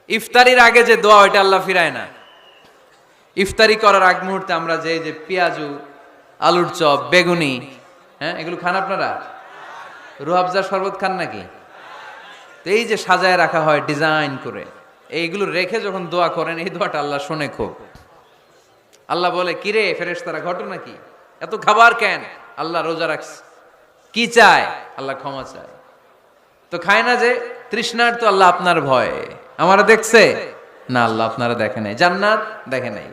ইফতারির আগে যে দোয়া ওইটা আল্লাহ ফিরায় না। ইফতারি করার আগ মুহূর্তে আমরা যে পেঁয়াজু, আলুর চপ, বেগুনি, হ্যাঁ এগুলো খান আপনারা? রুহাবজার শরবত খান নাকি? তো এই যে সাজায় রাখা হয় ডিজাইন করে, এইগুলো রেখে যখন দোয়া করেন, এই দোয়াটা আল্লাহ শোনে খুব। আল্লাহ বলে, কিরে ফেরেশতারা ঘটনা কি, এত খাবার কেন? আল্লাহ রোজা রাখছে। কি চায়? আল্লাহ ক্ষমা চায়। তো খায় না যে তৃষ্ণার, তো আল্লাহ আপনার ভয় আমারা দেখছে না, আল্লাহ আপনারা দেখে নাই। জান্নাত দেখে নাই,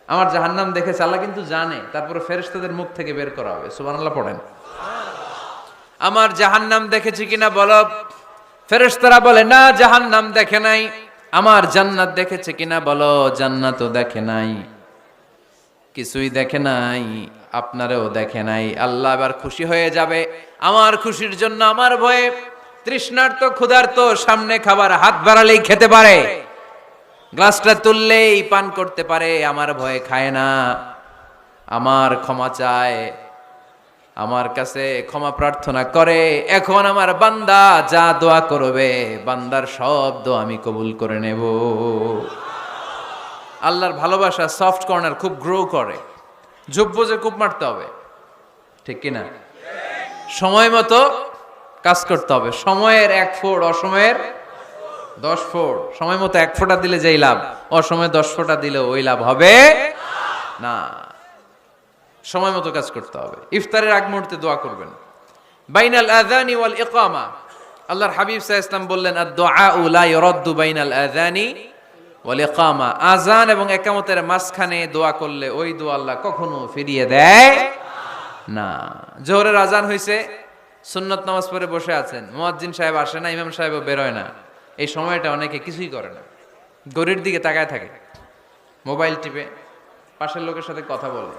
আমার জাহান্নাম দেখেছে আল্লাহ কিন্তু জানে। তারপরে ফেরেশতাদের মুখ থেকে বের করা হবে। সুবহানাল্লাহ পড়েন। আমার জাহান্নাম দেখেছি কিনা বলো। ফেরেশতারা বলে না, জাহান্নাম দেখে নাই। আমার জান্নাত দেখেছে কিনা বলো, জান্নাতও দেখে নাই। কিছুই দেখে নাই, আপনারেও দেখে নাই। আল্লাহ এবার খুশি হয়ে যাবে। আমার খুশির জন্য আমার ভয়ে তৃষ্ণার্ত ক্ষুধার্ত সামনে খাবার হাত বাড়ালেই খেতে পারে, গ্লাসটা তুললেই পান করতে পারে, আমার ভয়ে খায় না। আমার ক্ষমা চায়, আমার কাছে ক্ষমা প্রার্থনা করে। এখন আমার বান্দা যা দোয়া করবে, বান্দার সব দোয়া আমি কবুল করে নেব। আল্লাহর ভালোবাসা সফট কর্নার খুব গ্রো করে। ঝুপঝে কূপ মারতে হবে, ঠিক কিনা? সময় মতো কাজ করতে হবে। সময়ের 1 ফোঁট, অসময়ের 10 ফোঁট। সময় মতো 1 ফোঁটা দিলে যেই লাভ, অসময়ে 10 ফোঁটা দিলে ওই লাভ হবে না। সময় মতো কাজ করতে হবে। ইফতারের আগ মুহূর্তে দোয়া করবেন। বাইনাল আযানি ওয়াল ইকামা, আল্লাহর হাবিব সাল্লাল্লাহু আলাইহি ওয়াসাল্লাম বললেন, আদ-দুআউ লা ইউরাদ্দু বাইনাল আযানি ওয়াল ইকামা। আযান এবং ইকামতের মাঝখানে দোয়া করলে ওই দোয়া আল্লাহ কখনো ফিরিয়ে দেয় না। জোহরের আযান হইছে, সুন্নত নামাজ পড়ে বসে আছেন, মুয়াজ্জিন সাহেব আসে না, ইমাম সাহেবও বেরোয় না। এই সময়টা অনেকে কিছুই করে না, ঘড়ির দিকে তাকায় থাকে, মোবাইল টিপে, পাশের লোকের সাথে কথা বলে।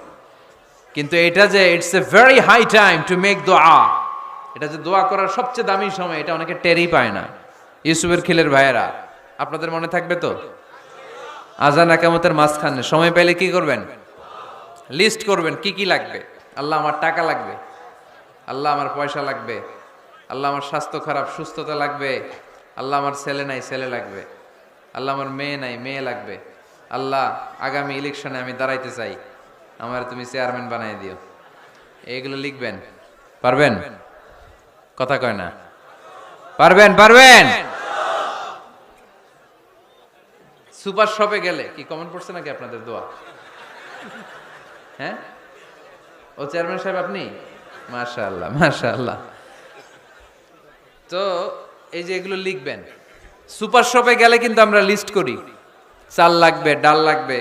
কিন্তু এটা যে it's a very high time to make দোয়া, এটা যে দোয়া করার সবচেয়ে দামি সময়, এটা অনেকে টেরই পায় না। ইউসুফের খিলের ভাইয়েরা, আপনাদের মনে থাকবে তো? আযান ইকামতের মাঝখানে সময় পেলে কি করবেন? লিস্ট করবেন কি কি লাগবে। আল্লাহ আমার টাকা লাগবে, আল্লাহ আমার পয়সা লাগবে, আল্লাহ আমার স্বাস্থ্য খারাপ, সুস্থতা লাগবে, আল্লাহ আমার ছেলে নাই, ছেলে লাগবে, আল্লাহ আমার মেয়ে নাই, মেয়ে লাগবে, আল্লাহ আগামী ইলেকশনে আমি দাঁড়াইতে চাই, আমার তুমি চেয়ারম্যান বানাই দিও। এইগুলো লিখবেন। পারবেন? কথা কয় না। পারবেন? পারবেন? সুপার শপে গেলে কি কমন পড়ছে নাকি আপনাদের দোয়া? হ্যাঁ, ও চেয়ারম্যান সাহেব আপনি? মাশাআল্লাহ, মাশাআল্লাহ। তো এই যে এগুলো লিখবেন। সুপার শপে গেলে কিন্তু আমরা লিস্ট করি, চাল লাগবে, ডাল লাগবে,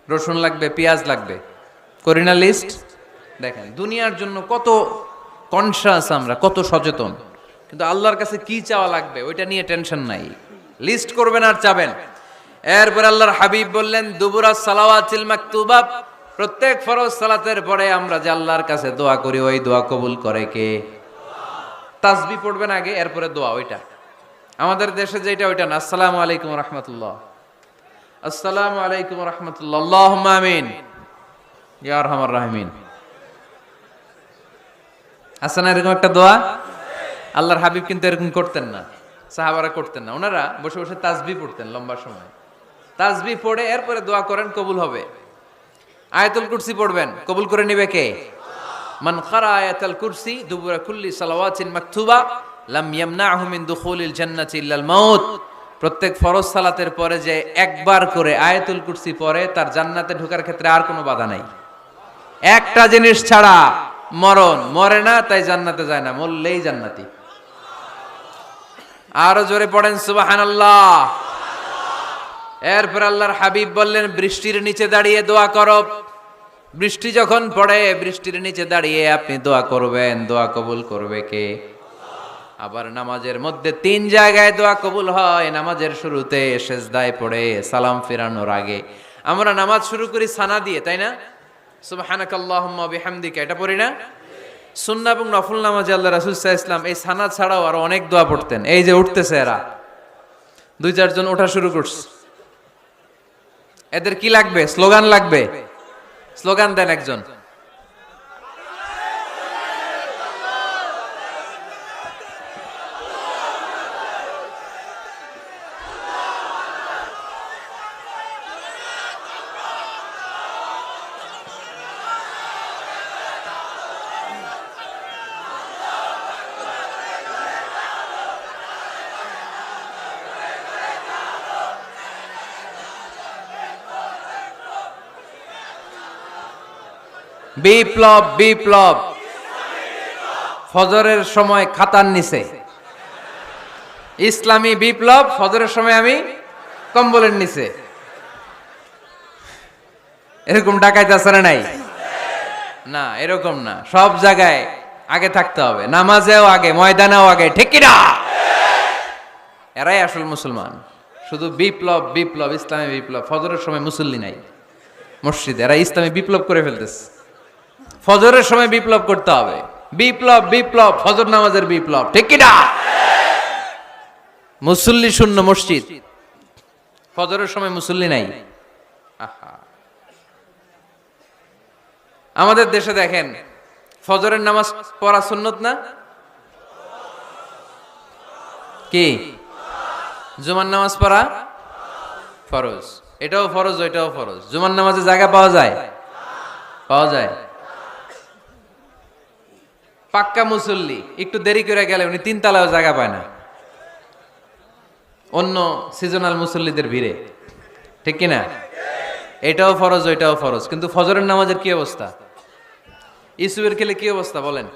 রসুন লাগবে, পেঁয়াজ লাগবে, করি না লিস্ট? দেখেন দুনিয়ার জন্য কত কনসাস আমরা, কত সচেতন, কিন্তু আল্লাহর কাছে কি চাওয়া লাগবে ওইটা নিয়ে টেনশন নাই। লিস্ট করবেন আর চাবেন। এরপর আল্লাহর হাবিব বললেন, দুবুরা সালাওয়াতিল মাকতুবা, প্রত্যেক ফরজ সালাতের পরে আমরা যে আল্লাহর কাছে দোয়া করি, ওই দোয়া কবুল করে কে? তাসবিহ পড়বেন আগে, এরপরে দোয়া। ওইটা আমাদের দেশে যেটা, ওইটা না। আসসালামু আলাইকুম রাহমাতুল্লাহ, আসসালামু আলাইকুম রাহমাতুল্লাহ, আল্লাহুম্মা আমিন ইয়া আরহামার রাহিমিন। আছে না এরকম একটা দোয়া? আল্লাহর হাবিব কিন্তু এরকম করতেন না, সাহাবারা করতেন না। ওনারা বসে বসে তাসবিহ পড়তেন লম্বা সময়। তাসবিহ পড়ে এরপরে দোয়া করেন, কবুল হবে। আয়াতুল কুরসি পড়বেন, কবুল করে নিবে কে? মান ক্বারা আয়াতুল কুরসি দুবুরা কুল্লি সালাওয়াতিন মাকতুবা লাম ইয়ামনাহু মিন দুখুলিল জান্নাতি ইল্লাল মাউত। প্রত্যেক ফরজ সালাতের পরে যে একবার করে আয়াতুল কুরসি পড়ে, তার জান্নাতে ঢোকার ক্ষেত্রে আর কোনো বাধা নাই। একটা জিনিস ছাড়া, মরণ। মরে না তাই জান্নাতে যায় না, মরলেই জান্নাতি। আরো জোরে পড়েন সুবহানাল্লাহ। এরপর আল্লাহর হাবিব বললেন, বৃষ্টির নিচে দাঁড়িয়ে দোয়া করো। বৃষ্টি যখন পড়ে, বৃষ্টির নিচে দাঁড়িয়ে আপনি দোয়া করবেন, দোয়া কবুল করবে কে? আবার নামাজের মধ্যে 3 জায়গায় দোয়া কবুল হয়। নামাজের শুরুতে, সেজদায় পড়ে, সালাম ফেরানোর আগে। আমরা নামাজ শুরু করি সানা দিয়ে, তাই না? সুবহানাকাল্লাহুম্মা বিহামদিকা, এটা পড়ি না? সুন্নাহ এবং নফল নামাজে আল্লাহ রাসূল সাল্লাল্লাহু আলাইহি ওয়াসাল্লাম এই সানা ছাড়াও আরো অনেক দোয়া পড়তেন। এই যে উঠতেছে এরা, 2-4 জন ওঠা শুরু করছে, এদের কি লাগবে? স্লোগান লাগবে। স্লোগান দেন একজন। বিপ্লব বিপ্লব। ফজরের সময় খাতার নিচে, ইসলামী বিপ্লব। ফজরের সময় আমি কম্বলের নিচে। এরকম ডাকাইতে আছে না নাই? না, এরকম না। সব জায়গায় আগে থাকতে হবে, নামাজেও আগে, ময়দানেও আগে, ঠিক কি না? এরাই আসল মুসলমান। শুধু বিপ্লব বিপ্লব, ইসলামী বিপ্লব। ফজরের সময় মুসল্লি নাই মসজিদে, এরা ইসলামী বিপ্লব করে ফেলতেছে। ফজরের সময় বিপ্লব করতে হবে, বিপ্লব বিপ্লব, ফজর নামাজের বিপ্লব, ঠিক কি না? মুসল্লি শূন্য মসজিদ, ফজরের সময় মুসল্লি নাই। আহা, আমাদের দেশে দেখেন, ফজরের নামাজ পড়া সুন্নত না? কি? জুমার নামাজ পড়া ফরজ। এটাও ফরজ, ওইটাও ফরজ। জুমার নামাজে জায়গা পাওয়া যায়? পাওয়া যায়। পাক্কা মুসল্লি একটু দেরি করে গেলে উনি 3 তলায়ও জায়গা পায় না, অন্য সিজনাল মুসল্লিদের ভিড়ে, ঠিক কিনা? এটাও ফরজ, ওইটাও ফরজ। কিন্তু ফজরের নামাজের কি অবস্থা? ইসুবের খেলে কি অবস্থা বলেন?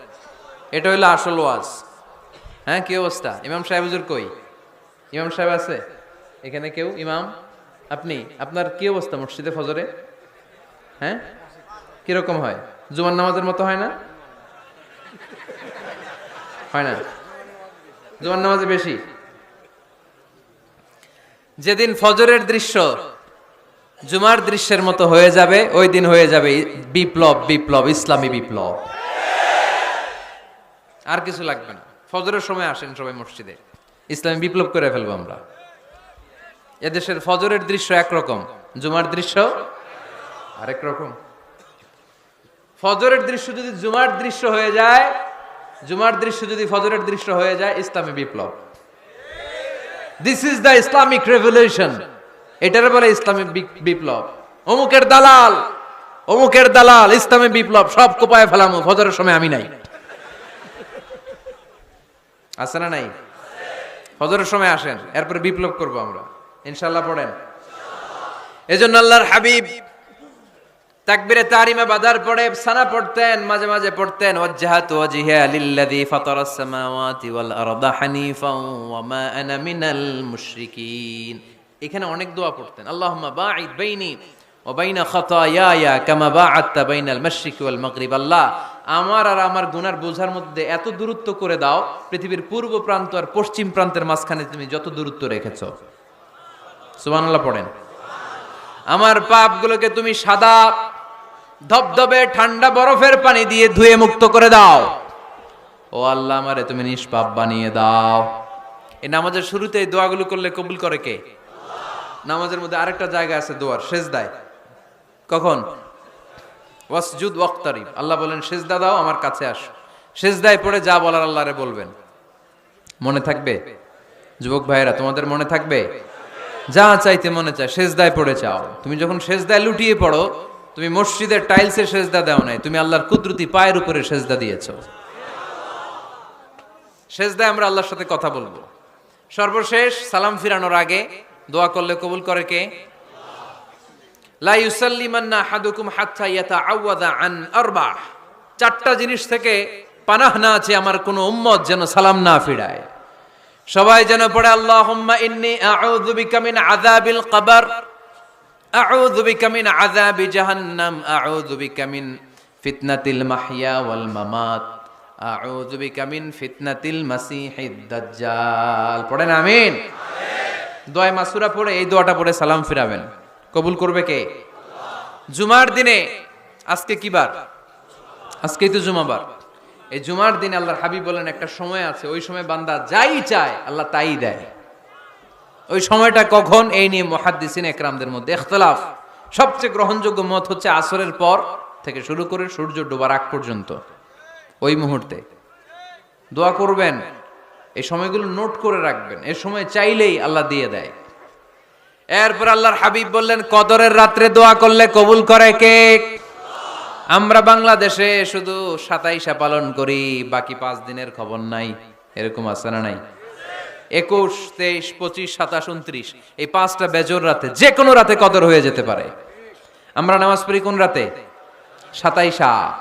এটা হইলো আসল ওয়াজ। হ্যাঁ, কি অবস্থা? ইমাম সাহেব হুজুর কই? ইমাম সাহেব আছে এখানে কেউ? ইমাম আপনি, আপনার কি অবস্থা মসজিদে ফজরে? হ্যাঁ, কিরকম হয়? জুমার নামাজের মতো হয় না? হয় না? জুমার নামাজে বেশি। যেদিন ফজরের দৃশ্য জুমার দৃশ্যের মতো হয়ে যাবে, ওই দিন হয়ে যাবে বিপ্লব বিপ্লব, ইসলামী বিপ্লব। আর কিছু লাগবে না। ফজরের সময় আসেন সবাই মসজিদে, ইসলামী বিপ্লব করে ফেলবো আমরা। এদেশের ফজরের দৃশ্য একরকম, জুমার দৃশ্য আরেক রকম। ফজরের দৃশ্য যদি জুমার দৃশ্য হয়ে যায়, জুমার দৃশ্য যদি ফজরের দৃশ্য হয়ে যায়, ইসলামী বিপ্লব। This is the Islamic revolution. এটার বলে ইসলামিক বিপ্লব। অমুকের দালাল, অমুকের দালাল, ইসলামী বিপ্লব সব কোপায় ফেলামু, ফজরের সময় আমি নাই। আছে না নাই? ফজরের সময় আসেন, এরপরে বিপ্লব করব আমরা ইনশাআল্লাহ। পড়েন। এজন্য আল্লাহর হাবিব তাকবীরে তাহরিমা বাদার পড়ে সানা পড়তেন, মাঝে মাঝে পড়তেন ওয়াজহাতু ওয়াজহিয়া লিল্লাযী ফাতারাস সামাওয়াতি ওয়াল আরদা হানিফাও ওয়া মা আনা মিনাল মুশরিকিন। এখানে অনেক দোয়া পড়তেন। আল্লাহুম্মা বাঈদ বাইনি ওয়া বাইনা খাতায়ায়া কামা বাআদতা বাইনাল মাশরিকি ওয়াল মাগরিব। আল্লাহ, আমার আর আমার গুনার বোঝার মধ্যে এত দূরত্ব করে দাও, পৃথিবীর পূর্ব প্রান্ত আর পশ্চিম প্রান্তের মাঝখানে তুমি যত দূরত্ব রেখেছো। সুবহানাল্লাহ পড়েন। আমার পাপগুলোকে তুমি সাদা ধবধবে ঠান্ডা বরফের পানি দিয়ে ধুয়ে মুক্ত করে দাও। ও আল্লাহ, আমারে তুমি নিষ্পাপ বানিয়ে দাও। এই নামাজের শুরুতে এই দোয়াগুলো করলে কবুল করে কে? নামাজের মধ্যে আরেকটা জায়গা আছে দোয়ার, সেজদায়। কখন? ওয়াসজুদ ওয়াক্তারিব। আল্লাহ বলেন সেজদা দাও, আমার কাছে আসো। সেজদায় পড়ে যা বলার আল্লাহরে বলবেন। মনে থাকবে? যুবক ভাইয়েরা, তোমাদের মনে থাকবে? যা চাইতে মনে চায় সেজদায় পড়ে চাও। তুমি যখন সেজদায় লুটিয়ে পড়ো, তুমি মসজিদের টাইলসে সেজদা দাও নাই, তুমি আল্লাহর কুদরতি পায়ের উপরে সেজদা দিয়েছো। সেজদায় আমরা আল্লাহর সাথে কথা বলবো। সর্বশেষ সালাম ফিরানোর আগে দোয়া করলে কবুল করে কে? লা ইউসাল্লিমান্না আহাদুকুম হাত্তা ইয়াতাআওয়াযা আন আরবা। 4টা জিনিস থেকে পানাহ না আছে আমার কোন উম্মত যেন সালাম না ফিরায়। সবাই যেন পড়ে আল্লাহুম্মা ইন্নী আউযু বিকা মিন আযাবিল কবর, আউযু বিকা মিন আযাবি জাহান্নাম, আউযু বিকা মিন ফিতনাতিল মাহইয়া ওয়াল মামাত, আউযু বিকা মিন ফিতনাতিল মাসিহিদ দাজ্জাল। পড়েন আমিন। দোয়া মাসুরা পড়ে এই দোয়াটা পড়ে সালাম ফিরাবেন। কবুল করবে কে? জুমার দিনে, আজকে কি বার? আজকেই তো জুমাবার। এই জুমার দিনে আল্লাহর হাবিব বলেন একটা সময় আছে, ওই সময় বান্দা যাই চায় আল্লাহ তাই দেয়। ওই সময়টা কখন? এই নিয়ে মুহাদ্দিসিন একরামদের মধ্যে ইখতিলাফ। সবচেয়ে গ্রহণযোগ্য মত হচ্ছে আসরের পর থেকে শুরু করে সূর্য ডোবার আগ পর্যন্ত। ওই মুহূর্তে দোয়া করবেন, এই সময়গুলো নোট করে রাখবেন। এই সময় চাইলেই আল্লাহ দিয়ে দেয়। এরপর আল্লাহর হাবিব বললেন কদরের রাত্রে দোয়া করলে কবুল করে কে? আমরা বাংলাদেশে শুধু 27 পালন করি, বাকি 5 দিনের খবর নাই। এরকম আছে না নাই? 21, 23, 25, 27, 29 এই 5টা বেজোর রাতে, যে কোনো রাতে কদর হয়ে যেতে পারে। আমরা নামাজ পড়ি কোন রাতে? 27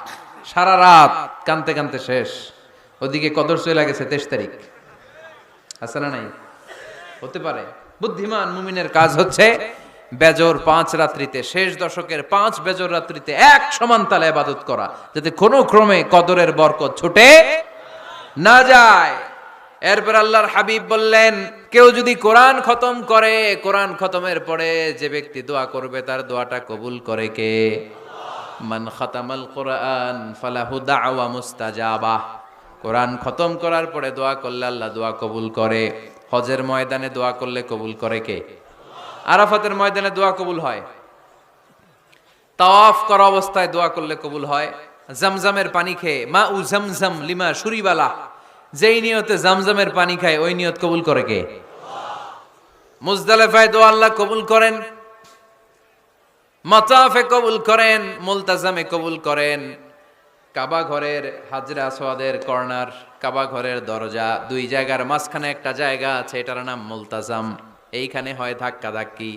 সারা রাত কানতে কানতে শেষ। ওদিকে কদর চলে গেছে 23 তারিখ। আছে না নাই? হতে পারে। বুদ্ধিমান মুমিনের কাজ হচ্ছে বেজর 5 রাত্রিতে, শেষ দশকের 5 বেজর রাত্রিতে এক সমান তালে ইবাদত করা, যাতে কোনো ক্রমে কদরের বরকত ছুটে না যায়। এরপর আল্লাহর হাবিব বললেন, কেউ যদি কোরআন খতম করে, কোরআন খতমের পরে যে ব্যক্তি দোয়া করবে তার দোয়াটা কবুল করে কে? মান খাতামাল কোরআন ফালাহু দাওয়া মুস্তাজাবা। কোরআন খতম করার পরে দোয়া করলে আল্লাহ দোয়া কবুল করে। হজের ময়দানে দোয়া করলে কবুল করে কে? আরাফাতের ময়দানে দোয়া কবুল হয়। তাওয়াফ করা অবস্থায় দোয়া করলে কবুল হয়। জামজামের পানি খেয়ে, মা উ জামজাম লিমা শুরিবালা, যেই নিয়তে জামজামের পানি খায় ওই নিয়ত কবুল করে কে? মুজদালিফায় দোয়া আল্লাহ কবুল করেন, মাতাফে কবুল করেন, মুলতাজামে কবুল করেন। কাবা ঘরের হাজরে আসওয়াদের কর্নার, কাবা ঘরের দরজা, দুই জায়গার মাঝখানে একটা জায়গা আছে, এটার নাম মুলতাজাম। এইখানে হয় ধাক্কা ধাক্কি।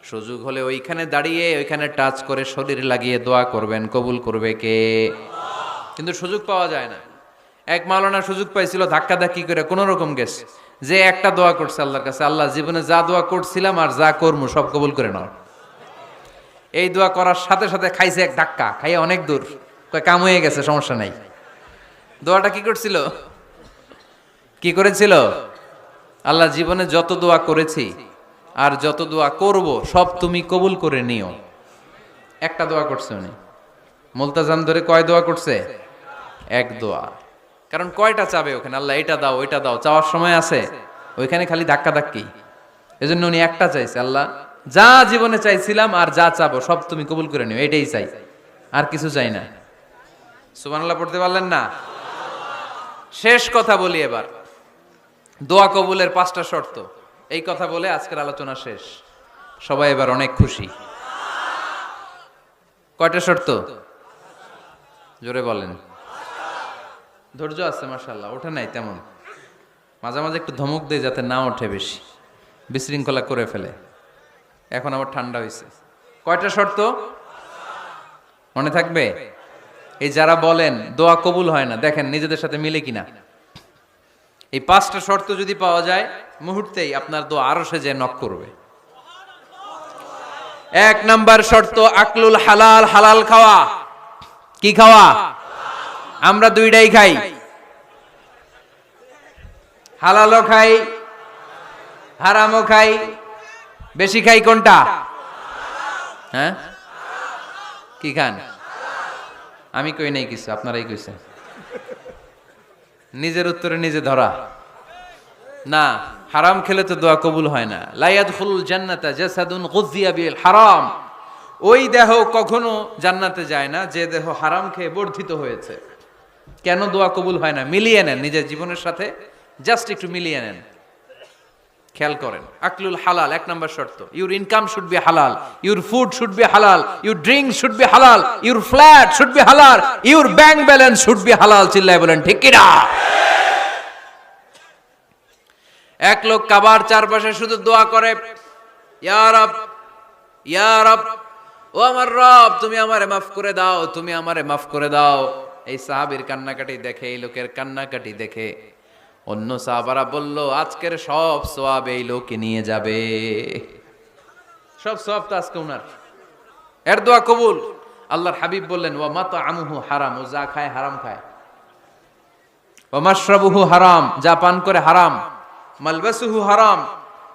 সুযোগ হলে ওইখানে দাঁড়িয়ে ওইখানে টাচ করে শরীর লাগিয়ে দোয়া করবেন, কবুল করবে কে? কিন্তু সুযোগ পাওয়া যায় না। এক মাওলানা সুযোগ পাইছিল, ধাক্কা ধাক্কি করে কোন রকম গেছে, যে একটা দোয়া করছে আল্লাহর কাছে, আল্লাহ জীবনে যা দোয়া করছিলাম আর যা করবো সব কবুল করে নাও। এই দোয়া করার সাথে সাথে খাইছে এক ধাক্কা, খাইয়ে অনেক দূর, কাম হয়ে গেছে, সমস্যা নাই। দোয়াটা কি করছিল? কি করেছিল? আল্লাহ জীবনে যত দোয়া করেছি আর যত দোয়া করব সব তুমি কবুল করে নিও। একটা দোয়া করছে উনি। মুলতাজাম ধরে কয় দোয়া করছে? এক দোয়া। কারণ কয়টা চাবে ওখানে? আল্লাহ এটা দাও ওইটা দাও, চাওয়ার সময় আছে? ওইখানে খালি ধাক্কা ধাক্কি। এজন্য উনি একটা চাইছে, আল্লাহ যা জীবনে চাইছিলাম আর যা চাবো সব তুমি কবুল করে নিও, এটাই চাই, আর কিছু চাই না। সুবহানাল্লাহ পড়তে পারলেন না? শেষ কথা বলি এবার, দোয়া কবুলের 5টা শর্ত। এই কথা বলে আজকের আলোচনা শেষ। সবাই এবার অনেক খুশি। কয়টা শর্ত? জোরে বলেন। ধৈর্য আছে মাশাআল্লাহ, ওঠে নাই তেমন। মাঝে মাঝে একটু ধমক দেয় যাতে না ওঠে, বেশি বিশৃঙ্খলা করে ফেলে। এখন আবার ঠান্ডা হয়েছে। কয়টা শর্ত মনে থাকবে? এই যারা বলেন দোয়া কবুল হয় না, দেখেন নিজেদের সাথে মিলে কিনা। এই 5টা শর্ত যদি পাওয়া যায়, মুহূর্তেই আপনার দোয়া আরশে যে নক করবে। 1 নাম্বার শর্ত আকলুল হালাল, হালাল খাওয়া। কি খাওয়া? আমরা দুইটাই খাই, হালালও খাই হারামও খাই। বেশি খাই কোনটা? হ্যাঁ, কি খান? আমি কই নাই কিছু, আপনারাই কইছেন। নিজের উত্তরে নিজে ধরা না। হারাম খেলে তো দোয়া কবুল হয় না। লা ইয়াদখুলুল জান্নাতা জাসাদুন গুযিয়া বিল হারাম। ওই দেহ কখনো জান্নাতে যায় না যে দেহ হারাম খেয়ে বর্ধিত হয়েছে। কেন দোয়া কবুল হয় না? মিলিয়ে নেন নিজের জীবনের সাথে, জাস্ট একটু মিলিয়ে নেন, খেয়াল করেন। আকলুল হালাল 1 নাম্বার শর্ত। ইউর ইনকাম শুড বি হালাল, ইউর ফুড শুড বি হালাল, ইউর ড্রিঙ্ক শুড বি হালাল, ইউর ফ্ল্যাট শুড বি হালাল, your bank balance should be হালাল। চিল্লায় বলেন ঠিক কি না? এক লোক কাবার চারপাশে শুধু দোয়া করে, ইয়া রব, ইয়া রব, ও আমার রব তুমি আমারে মাফ করে দাও, তুমি আমারে মাফ করে দাও। এই সাহাবীর কান্নাকাটি দেখে, এই লোকের কান্নাকাটি দেখে অন্য সাহাবারা বলল, আজকের সব সওয়াব এই লোকে নিয়ে যাবে। সব সওয়াব তো আজকে উনার। এর দোয়া কবুল। আল্লাহর হাবিব বললেন, ওয়া মাতআমুহু হারাম, ও যা খায় হারাম খায়। ওয়া মাশরাবুহু হারাম, যা পান করে হারাম। মালবাসুহু হারাম,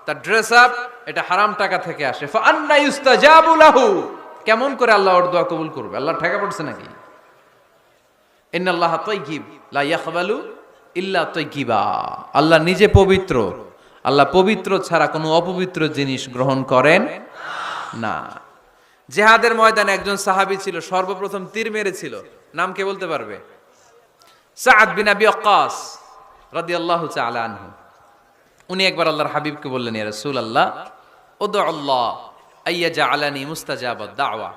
তার ড্রেস আপ এটা হারাম টাকা থেকে আসে। ফা আন্না ইউস্তাজাবু লাহু, কেমন করে আল্লাহ ওর দোয়া কবুল করবে? আল্লাহ ঠেকা পড়ছে নাকি? ইন্নাল্লাহা তাইয়্যিব লা ইয়াকবালু ইল্লা তাইয়্যিবা। আল্লাহ নিজে পবিত্র, আল্লাহ পবিত্র ছাড়া কোনো অপবিত্র জিনিস গ্রহণ করেন না। জিহাদের ময়দানে একজন সাহাবী ছিল, সর্বপ্রথম তীর মেরেছিল। নাম কে বলতে পারবে? সাআদ বিন আবি ওয়াক্কাস রাদিয়াল্লাহু তাআলা আনহু। উনি একবার আল্লাহর হাবিবকে বললেন, ইয়া রাসূলুল্লাহ উদু আল্লাহ আইয়াজআলানি মুস্তাজাবাদ দাওয়া।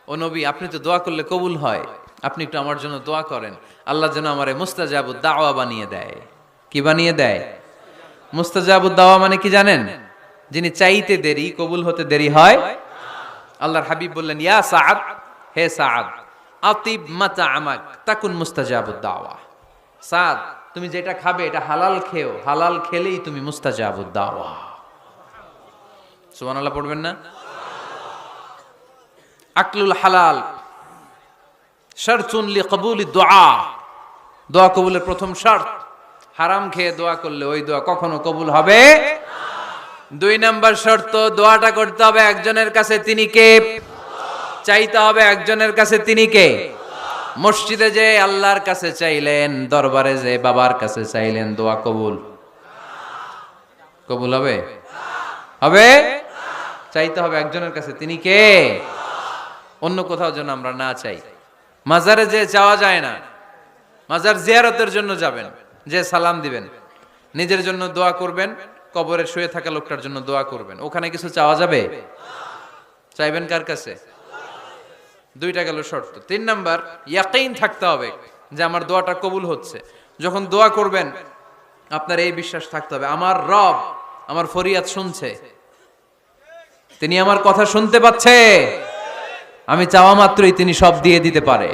ও নবী, আপনি তো দোয়া করলে কবুল হয়, আপনি একটু আমার জন্য দোয়া করেন, আল্লাহ যেন আমারে মুস্তাজাবুদ দাওয়া বানিয়ে দেয়। কি বানিয়ে দেয়? মুস্তাজাবুদ দাওয়া মানে কি জানেন? যিনি চাইতে দেরি, কবুল হতে দেরি হয়। আল্লাহর হাবিব বললেন, ইয়া সাআদ, হে সাআদ, আতিব মাতাআমাক তাকুন মুস্তাজাবুদ দাওয়া। সাদ, তুমি যেটা খাবে এটা হালাল খেও, হালাল খেলেই তুমি মুস্তাজাবুদ দাওয়া। সুবহানাল্লাহ পড়বেন না? আকলুল হালাল শারতুন লিকবুলি দুআ, দোয়া কবুলের প্রথম শর্ত। হারাম খেয়ে দোয়া করলে ওই দোয়া কখনো কবুল হবে না। 2 নাম্বার শর্ত, দোয়াটা করতে হবে একজনের কাছে, তিনি কে? চাইতে হবে একজনের কাছে, তিনি কে? মসজিদে যে আল্লাহর কাছে চাইলেন, দরবারে যে বাবার কাছে চাইলেন, দোয়া কবুল কবুল হবে? হবে? চাইতে হবে একজনের কাছে, তিনি কে? অন্য কোথাও যেন আমরা না চাই। মাজারে যে চাওয়া যায় না, মাজার জিয়ারতের জন্য যাবেন, যে সালাম দিবেন, নিজের জন্য দোয়া করবেন, কবরে শুয়ে থাকা লোকটার জন্য দোয়া করবেন, ওখানে কিছু চাওয়া যাবে? চাইবেন কার কাছে? 2টা গেল শর্ত। 3 নাম্বার, ইয়াকিন থাকতে হবে যে আমার দোয়াটা কবুল হচ্ছে। যখন দোয়া করবেন আপনার এই বিশ্বাস থাকতে হবে, আমার রব আমার ফরিয়াদ শুনছে, তিনি আমার কথা শুনতে পাচ্ছে, আমি চাওয়া মাত্রই তিনি সব দিয়ে দিতে পারে,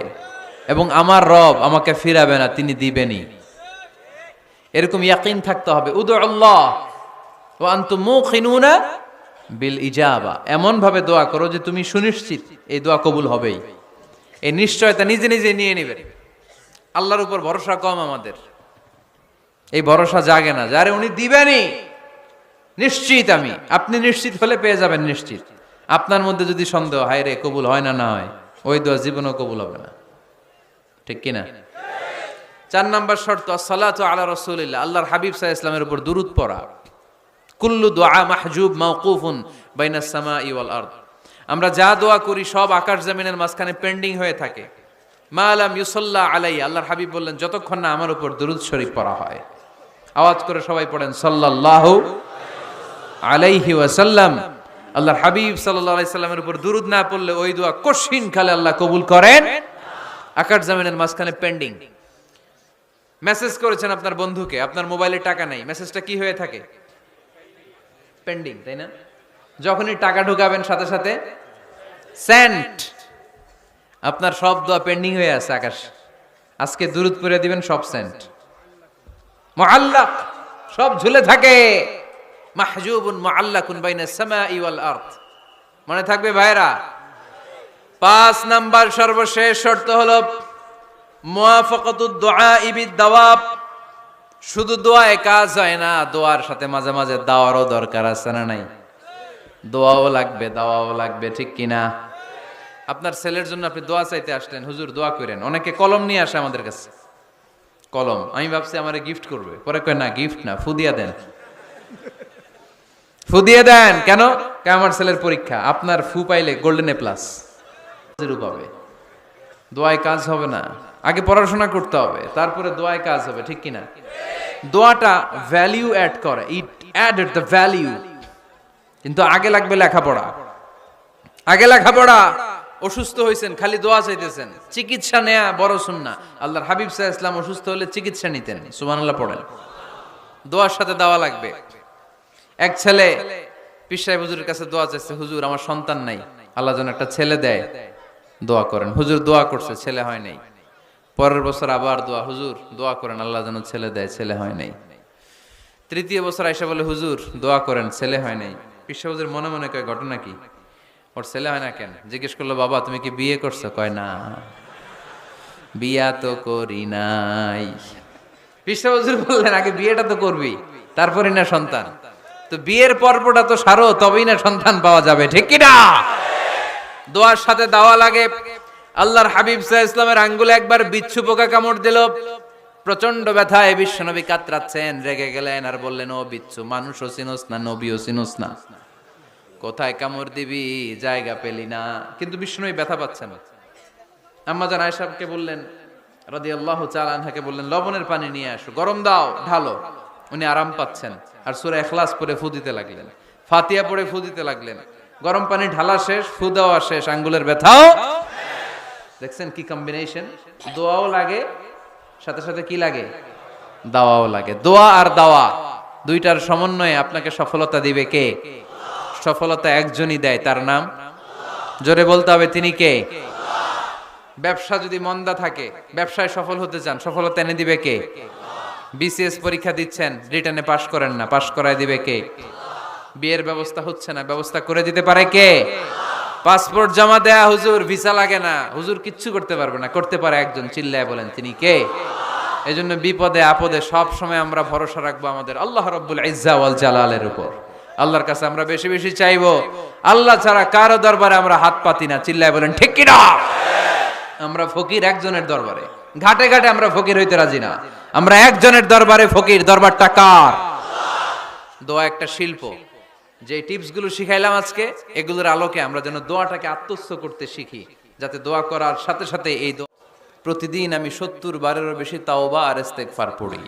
এবং আমার রব আমাকে ফিরাবে না, তিনি দিবেনই। এরকম ইয়াকিন থাকতে হবে। উদুল্লাহ ওয়া আনতুম মুকিনুনা বিল ইজাবা, এমন ভাবে দোয়া করো যে তুমি সুনিশ্চিত এই দোয়া কবুল হবেই। এই নিশ্চয়তা নিজে নিজে নিয়ে নেবেন। আল্লাহর উপর ভরসা কম আমাদের, এই ভরসা জাগে না, যারে উনি দিবেনই নিশ্চিত আমি। আপনি নিশ্চিত হলে পেয়ে যাবেন নিশ্চিত। আপনার মধ্যে যদি সন্দেহ, হায় রে কবুল হয় না, না হয়, ওই দোয়া জীবনেও কবুল হবে না। ঠিক কিনা? 4 নাম্বার শর্ত, আসসালাতু আলা রাসূলিল্লাহ, আল্লাহর হাবিব সাল্লাল্লাহু আলাইহি ওয়াসাল্লামের উপর দুরূদ পড়া। কুল্লু দুআ মাহজুব মাওকুফুন বাইনাস সামাই ওয়াল আরদ, আমরা যা দোয়া করি সব আকাশ জমিনের মাঝখানে পেন্ডিং হয়ে থাকে। মা লাম ইউসাল্লা আলাইহি, আল্লাহর হাবিব বললেন যতক্ষণ না আমার উপর দুরূদ শরীফ পড়া হয়। আওয়াজ করে সবাই পড়েন সাল্লাল্লাহু আলাইহি ওয়াসাল্লাম। আল্লাহর হাবিব সাল্লাল্লাহু আলাইহি সাল্লামের উপর দুরূদ না পড়লে ওই দোয়া কঠিন কালে আল্লাহ কবুল করেন, আকাশ জমিনের মাঝখানে পেন্ডিং। মেসেজ করেছেন আপনার বন্ধুকে, আপনার মোবাইলে টাকা নাই, মেসেজটা কি হয়ে থাকে? পেন্ডিং, তাই না? যখনই টাকা ঢুকাবেন সাথে সাথে সেন্ট, আপনার সব দোয়া পেন্ডিং হয়ে আছে আকাশ। আজকে দুরূদ পড়ে দিবেন, সব সেন্ট, মুআল্লাক, সব ঝুলে থাকে। মাহজুবুন মুআল্লাকুন বাইনাস সামাই ওয়াল আরদ, মনে থাকবে ভাইরা? 5 নাম্বার সর্বশেষ শর্ত হলো মুওয়াফাকাতুদ দুআই বিদ-দাওয়াব, শুধু দোয়ায় কাজ হয় না, দোয়ার সাথে মাঝে মাঝে দাওয়ারও দরকার আছে না নাই? দোয়াও লাগবে, দাওয়াও লাগবে, ঠিক কিনা? আপনার ছেলের জন্য আপনি দোয়া চাইতে আসলেন, হুজুর দোয়া করেন। অনেকে কলম নিয়ে আসে আমাদের কাছে, কলম। আমি ভাবছি আমারে গিফট করবে, পরে কয় না, গিফট না, ফু দিয়া দেন, ফু দিয়ে দেন। কেন? আমার ছেলের পরীক্ষা, আপনার ফু পাইলে গোল্ডেন এ প্লাস পাবে। দোয়ায় কাজ হবে না, আগে পড়াশোনা করতে হবে, তারপরে দোয়ায় কাজ হবে, ঠিক কিনা? দোয়াটা ভ্যালিউ অ্যাড করে, ইট অ্যাডেড দ্য ভ্যালিউ। কিন্তু আগে লাগবে লেখাপড়া, আগে লেখাপড়া। অসুস্থ হয়েছেন, খালি দোয়া চাইতেছেন, চিকিৎসা নেয়া বড় সুন্নাহ। আল্লাহর হাবিব সাল্লাল্লাহু আলাইহি ওয়াসাল্লাম অসুস্থ হলে চিকিৎসা নিতেন, সুবহানাল্লাহ পড়েন। দোয়ার সাথে দাওয়া লাগবে। এক ছেলে পীর সাহেব হুজুরের কাছে দোয়া চাইছে, হুজুর আমার সন্তান নাই, আল্লাহ যেন একটা ছেলে দেয়, দোয়া করেন। হুজুর দোয়া করছে, ছেলে হয় নাই। পরের বছর আবার দোয়া, হুজুর দোয়া করেন আল্লাহ যেন ছেলে দেয়, ছেলে হয় নাই। 3য় বছর আয়েশা বলে, হুজুর দোয়া করেন, ছেলে হয় নাই। পীর সাহেব হুজুর মনে মনে কয়, ঘটনা কি? ওর ছেলে হয় না কেন? জিজ্ঞেস করলো, বাবা তুমি কি বিয়ে করছো? কয় না, বিয়া তো করি নাই। পীর সাহেব হুজুর বললেন, আগে বিয়েটা তো করবি, তারপরে না সন্তান। তো বিয়ের পর্বটা তো সারো, তবেই না সন্তান পাওয়া যাবে, ঠিক কিনা? দোয়ার সাথে দাওয়া লাগে। আল্লাহর হাবিব সাল্লাল্লাহু আলাইহি ওয়াসাল্লামের আঙ্গুলে একবার বিচ্ছু পোকা কামড় দিল, প্রচন্ড ব্যথায় বিশ্বনবী কাতরাচ্ছেন, রেগে গেলেন আর বললেন, ও বিচ্ছু, মানুষও চিনোস না, নবীও চিনোস না, কোথায় কামড় দিবি, জায়গা পেলি না। কিন্তু বিশ্বনবী ব্যথা পাচ্ছেন। আম্মা জান আয়েশাকে বললেন রাদিয়াল্লাহু তাআলা আনহাকে বললেন, লবণের পানি নিয়ে আসো, গরম দাও, ঢালো। উনি আরাম পাচ্ছেন, আর সূরা ইখলাস পড়ে ফু দিতে লাগলেন, ফাতিহা পড়ে ফু দিতে লাগলেন। গরম পানি ঢালা শেষ, ফু দেওয়া শেষ, আঙ্গুলের ব্যথাও। দেখছেন কি কম্বিনেশন? দোয়াও লাগে, সাথে সাথে কি লাগে? দাওয়াও লাগে। দোয়া আর দাওয়া দুইটার সমন্বয়ে আপনাকে সফলতা দিবে কে? সফলতা একজনই দেয়, তার নাম জোরে বলতে হবে, তিনি কে? ব্যবসা যদি মন্দা থাকে, ব্যবসায় সফল হতে চান, সফলতা এনে দিবে কে? বিসিএস পরীক্ষা দিচ্ছেন, রিটেনে পাশ করেন না, পাশ করায় দিবে কে? বিয়ের ব্যবস্থা হচ্ছে না, ব্যবস্থা করে দিতে পারে কে? পাসপোর্ট জমা দেয়া হুজুর, ভিসা লাগে না, হুজুর কিচ্ছু করতে পারবে না, করতে পারে একজন, চিল্লায় বলেন তিনি কে? এজন্য বিপদে আপদে সব সময় আমরা ভরসা রাখবো আমাদের আল্লাহ রাব্বুল ইজ্জা ওয়াল জালালের উপর। আল্লাহর কাছে আমরা বেশি বেশি চাইবো। আল্লাহ ছাড়া কারো দরবারে আমরা হাত পাতি না, চিল্লায় বলেন ঠিক কি না? আমরা ফকির একজনের দরবারে, ঘাটে ঘাটে আমরা ফকির হইতে রাজি না, আমরা একজনের দরবারে ফকির। দরবারটা কার? দোয়া একটা শিল্প। যে টিপস গুলো শিখাইলাম আজকে, এগুলোর আলোকে আমরা যেন দোয়াটাকে আত্মস্থ করতে শিখি, যাতে দোয়া করার সাথে সাথে এই দোয়া প্রতিদিন আমি 70 বারেরও বেশি তাওবা আর ইস্তেগফার পড়ি।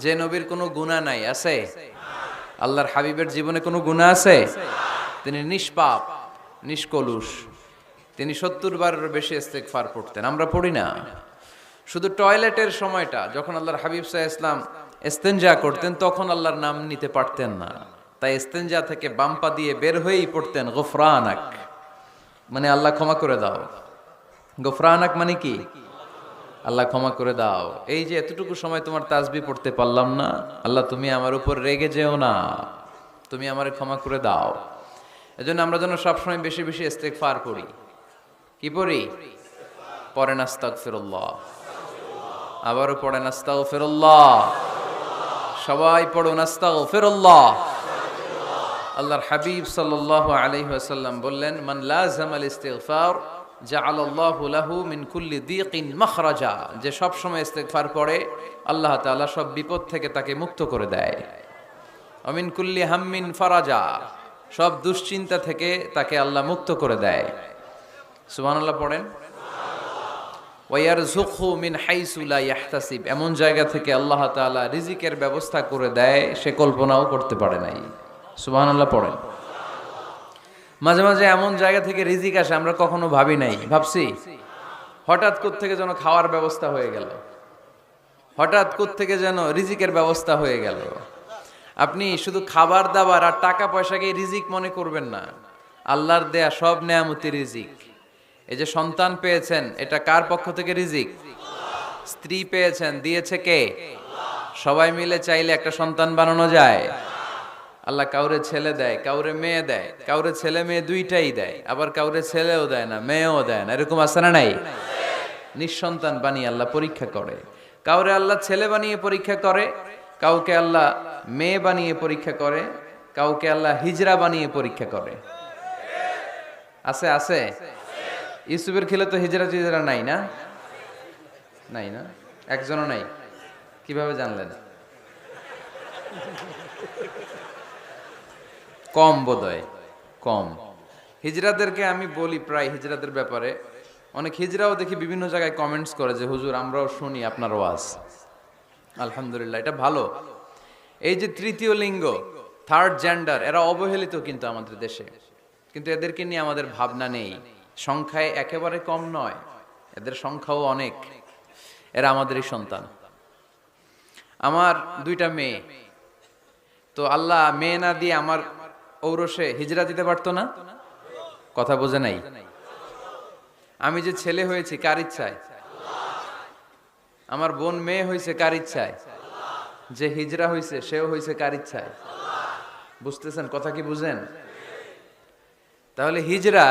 যে নবীর কোনো গুনাহ নাই, আছে? আল্লাহর হাবিবের জীবনে কোনো গুনাহ আছে? তিনি নিষ্পাপ, নিষ্কলুষ, তিনি 70 বারেরও বেশি ইস্তেগফার পড়তেন, আমরা পড়ি না। শুধু টয়লেটের সময়টা যখন আল্লাহর হাবিব সাল্লাল্লাহু আলাইহি ওয়াসাল্লাম ইস্তেনজা করতেন, তখন আল্লাহর নাম নিতে পারতেন না, তাই ইস্তেনজা থেকে বাম পা দিয়ে বের হয়েই পড়তেন গফরানাক, মানে আল্লাহ ক্ষমা করে দাও। গফরানাক মানে কি? আল্লাহ ক্ষমা করে দাও। এই যে এতটুকু সময় তোমার তাসবিহ পড়তে পারলাম না, আল্লাহ তুমি আমার উপর রেগে যেও না, তুমি আমারে ক্ষমা করে দাও। এজন্য আমরা যেন সবসময় বেশি বেশি ইস্তেগফার পড়ি। কি পড়ি? পড়েন আস্তাগফিরুল্লাহ, আবারও পড়েন আস্তাগফিরুল্লাহ, সবাই পড়ুন আস্তাগফিরুল্লাহ। আল্লাহর হাবিব সাল্লাল্লাহু আলাইহি ওয়াসাল্লাম বললেন, মান লাযামাল ইস্তিগফার জাআলাল্লাহু লাহু মিন কুল্লি দীকিন মাখরাজা। যে সব সময় ইস্তিগফার পড়ে, আল্লাহ তাআলা সব বিপদ থেকে তাকে মুক্ত করে দেয়। ওয়া মিন কুল্লি হাম্মিন ফারাজা, সব দুশ্চিন্তা থেকে তাকে আল্লাহ মুক্ত করে দেয়। সুবহানাল্লাহ পড়েন। ওয়া ইয়ারযুকহু মিন হাইসু লা ইয়াহতাসিব, এমন জায়গা থেকে আল্লাহ তাআলা রিজিকের ব্যবস্থা করে দেয় সে কল্পনাও করতে পারে নাই। সুবহানাল্লাহ পড়েন। মাঝে মাঝে এমন জায়গা থেকে রিজিক আসে আমরা কখনো ভাবি নাই, ভাবছি? হঠাৎ কোত্থেকে যেন খাওয়ার ব্যবস্থা হয়ে গেল, হঠাৎ কোত্থেকে যেন রিজিকের ব্যবস্থা হয়ে গেল। আপনি শুধু খাবার দাবার আর টাকা পয়সাকে রিজিক মনে করবেন না, আল্লাহর দেয়া সব নেয়ামতি রিজিক। এই যে সন্তান পেয়েছেন, এটা কার পক্ষ থেকে রিজিক? স্ত্রী পেয়েছেন, দিয়েছে কে? সবাই মিলে চাইলে একটা সন্তান বানানো যায়। আল্লাহ কাউরে ছেলে দেয়, কাউরে মেয়ে দেয়, কাউরে ছেলে মেয়ে দুইটাই দেয়, আবার কাউরে ছেলেও দেয় না, মেয়েও দেয় না, এরকম আছে না নাই? নিঃসন্তান বানিয়ে আল্লাহ পরীক্ষা করে। কাউরে আল্লাহ ছেলে বানিয়ে পরীক্ষা করে, কাউকে আল্লাহ মেয়ে বানিয়ে পরীক্ষা করে, কাউকে আল্লাহ হিজরা বানিয়ে পরীক্ষা করে। আছে আছে? ইউসুফের খিলে তো হিজরা টিজরা নাই না? নাই না? একজনও নাই। কিভাবে জানলেন? কম বোধহয়, কম। হিজরাদেরকে আমি বলি প্রায় হিজরাদের ব্যাপারে, অনেক হিজরাও দেখি বিভিন্ন জায়গায় কমেন্টস করে যে হুজুর আমরাও শুনি আপনার ওয়াজ। আলহামদুলিল্লাহ, এটা ভালো। এই যে তৃতীয় লিঙ্গ, থার্ড জেন্ডার, এরা অবহেলিত কিন্তু আমাদের দেশে, কিন্তু এদেরকে নিয়ে আমাদের ভাবনা নেই। সংখ্যায় একেবারে কম নয়, এদের সংখ্যাও অনেক। এরা আমাদেরই সন্তান। আমার দুইটা মেয়ে, তো আল্লাহ মেয়ে না দিয়ে আমার ঔরসে হিজরা দিতে পারতো না? কথা বোঝে নাই? আমি যে ছেলে হয়েছি কার ইচ্ছায়? আমার বোন মেয়ে হয়েছে কার ইচ্ছায়? যে হিজরা হয়েছে সেও হয়েছে কার ইচ্ছায়? বুঝতেছেন কথা কি? বুঝেন? তাহলে হিজরা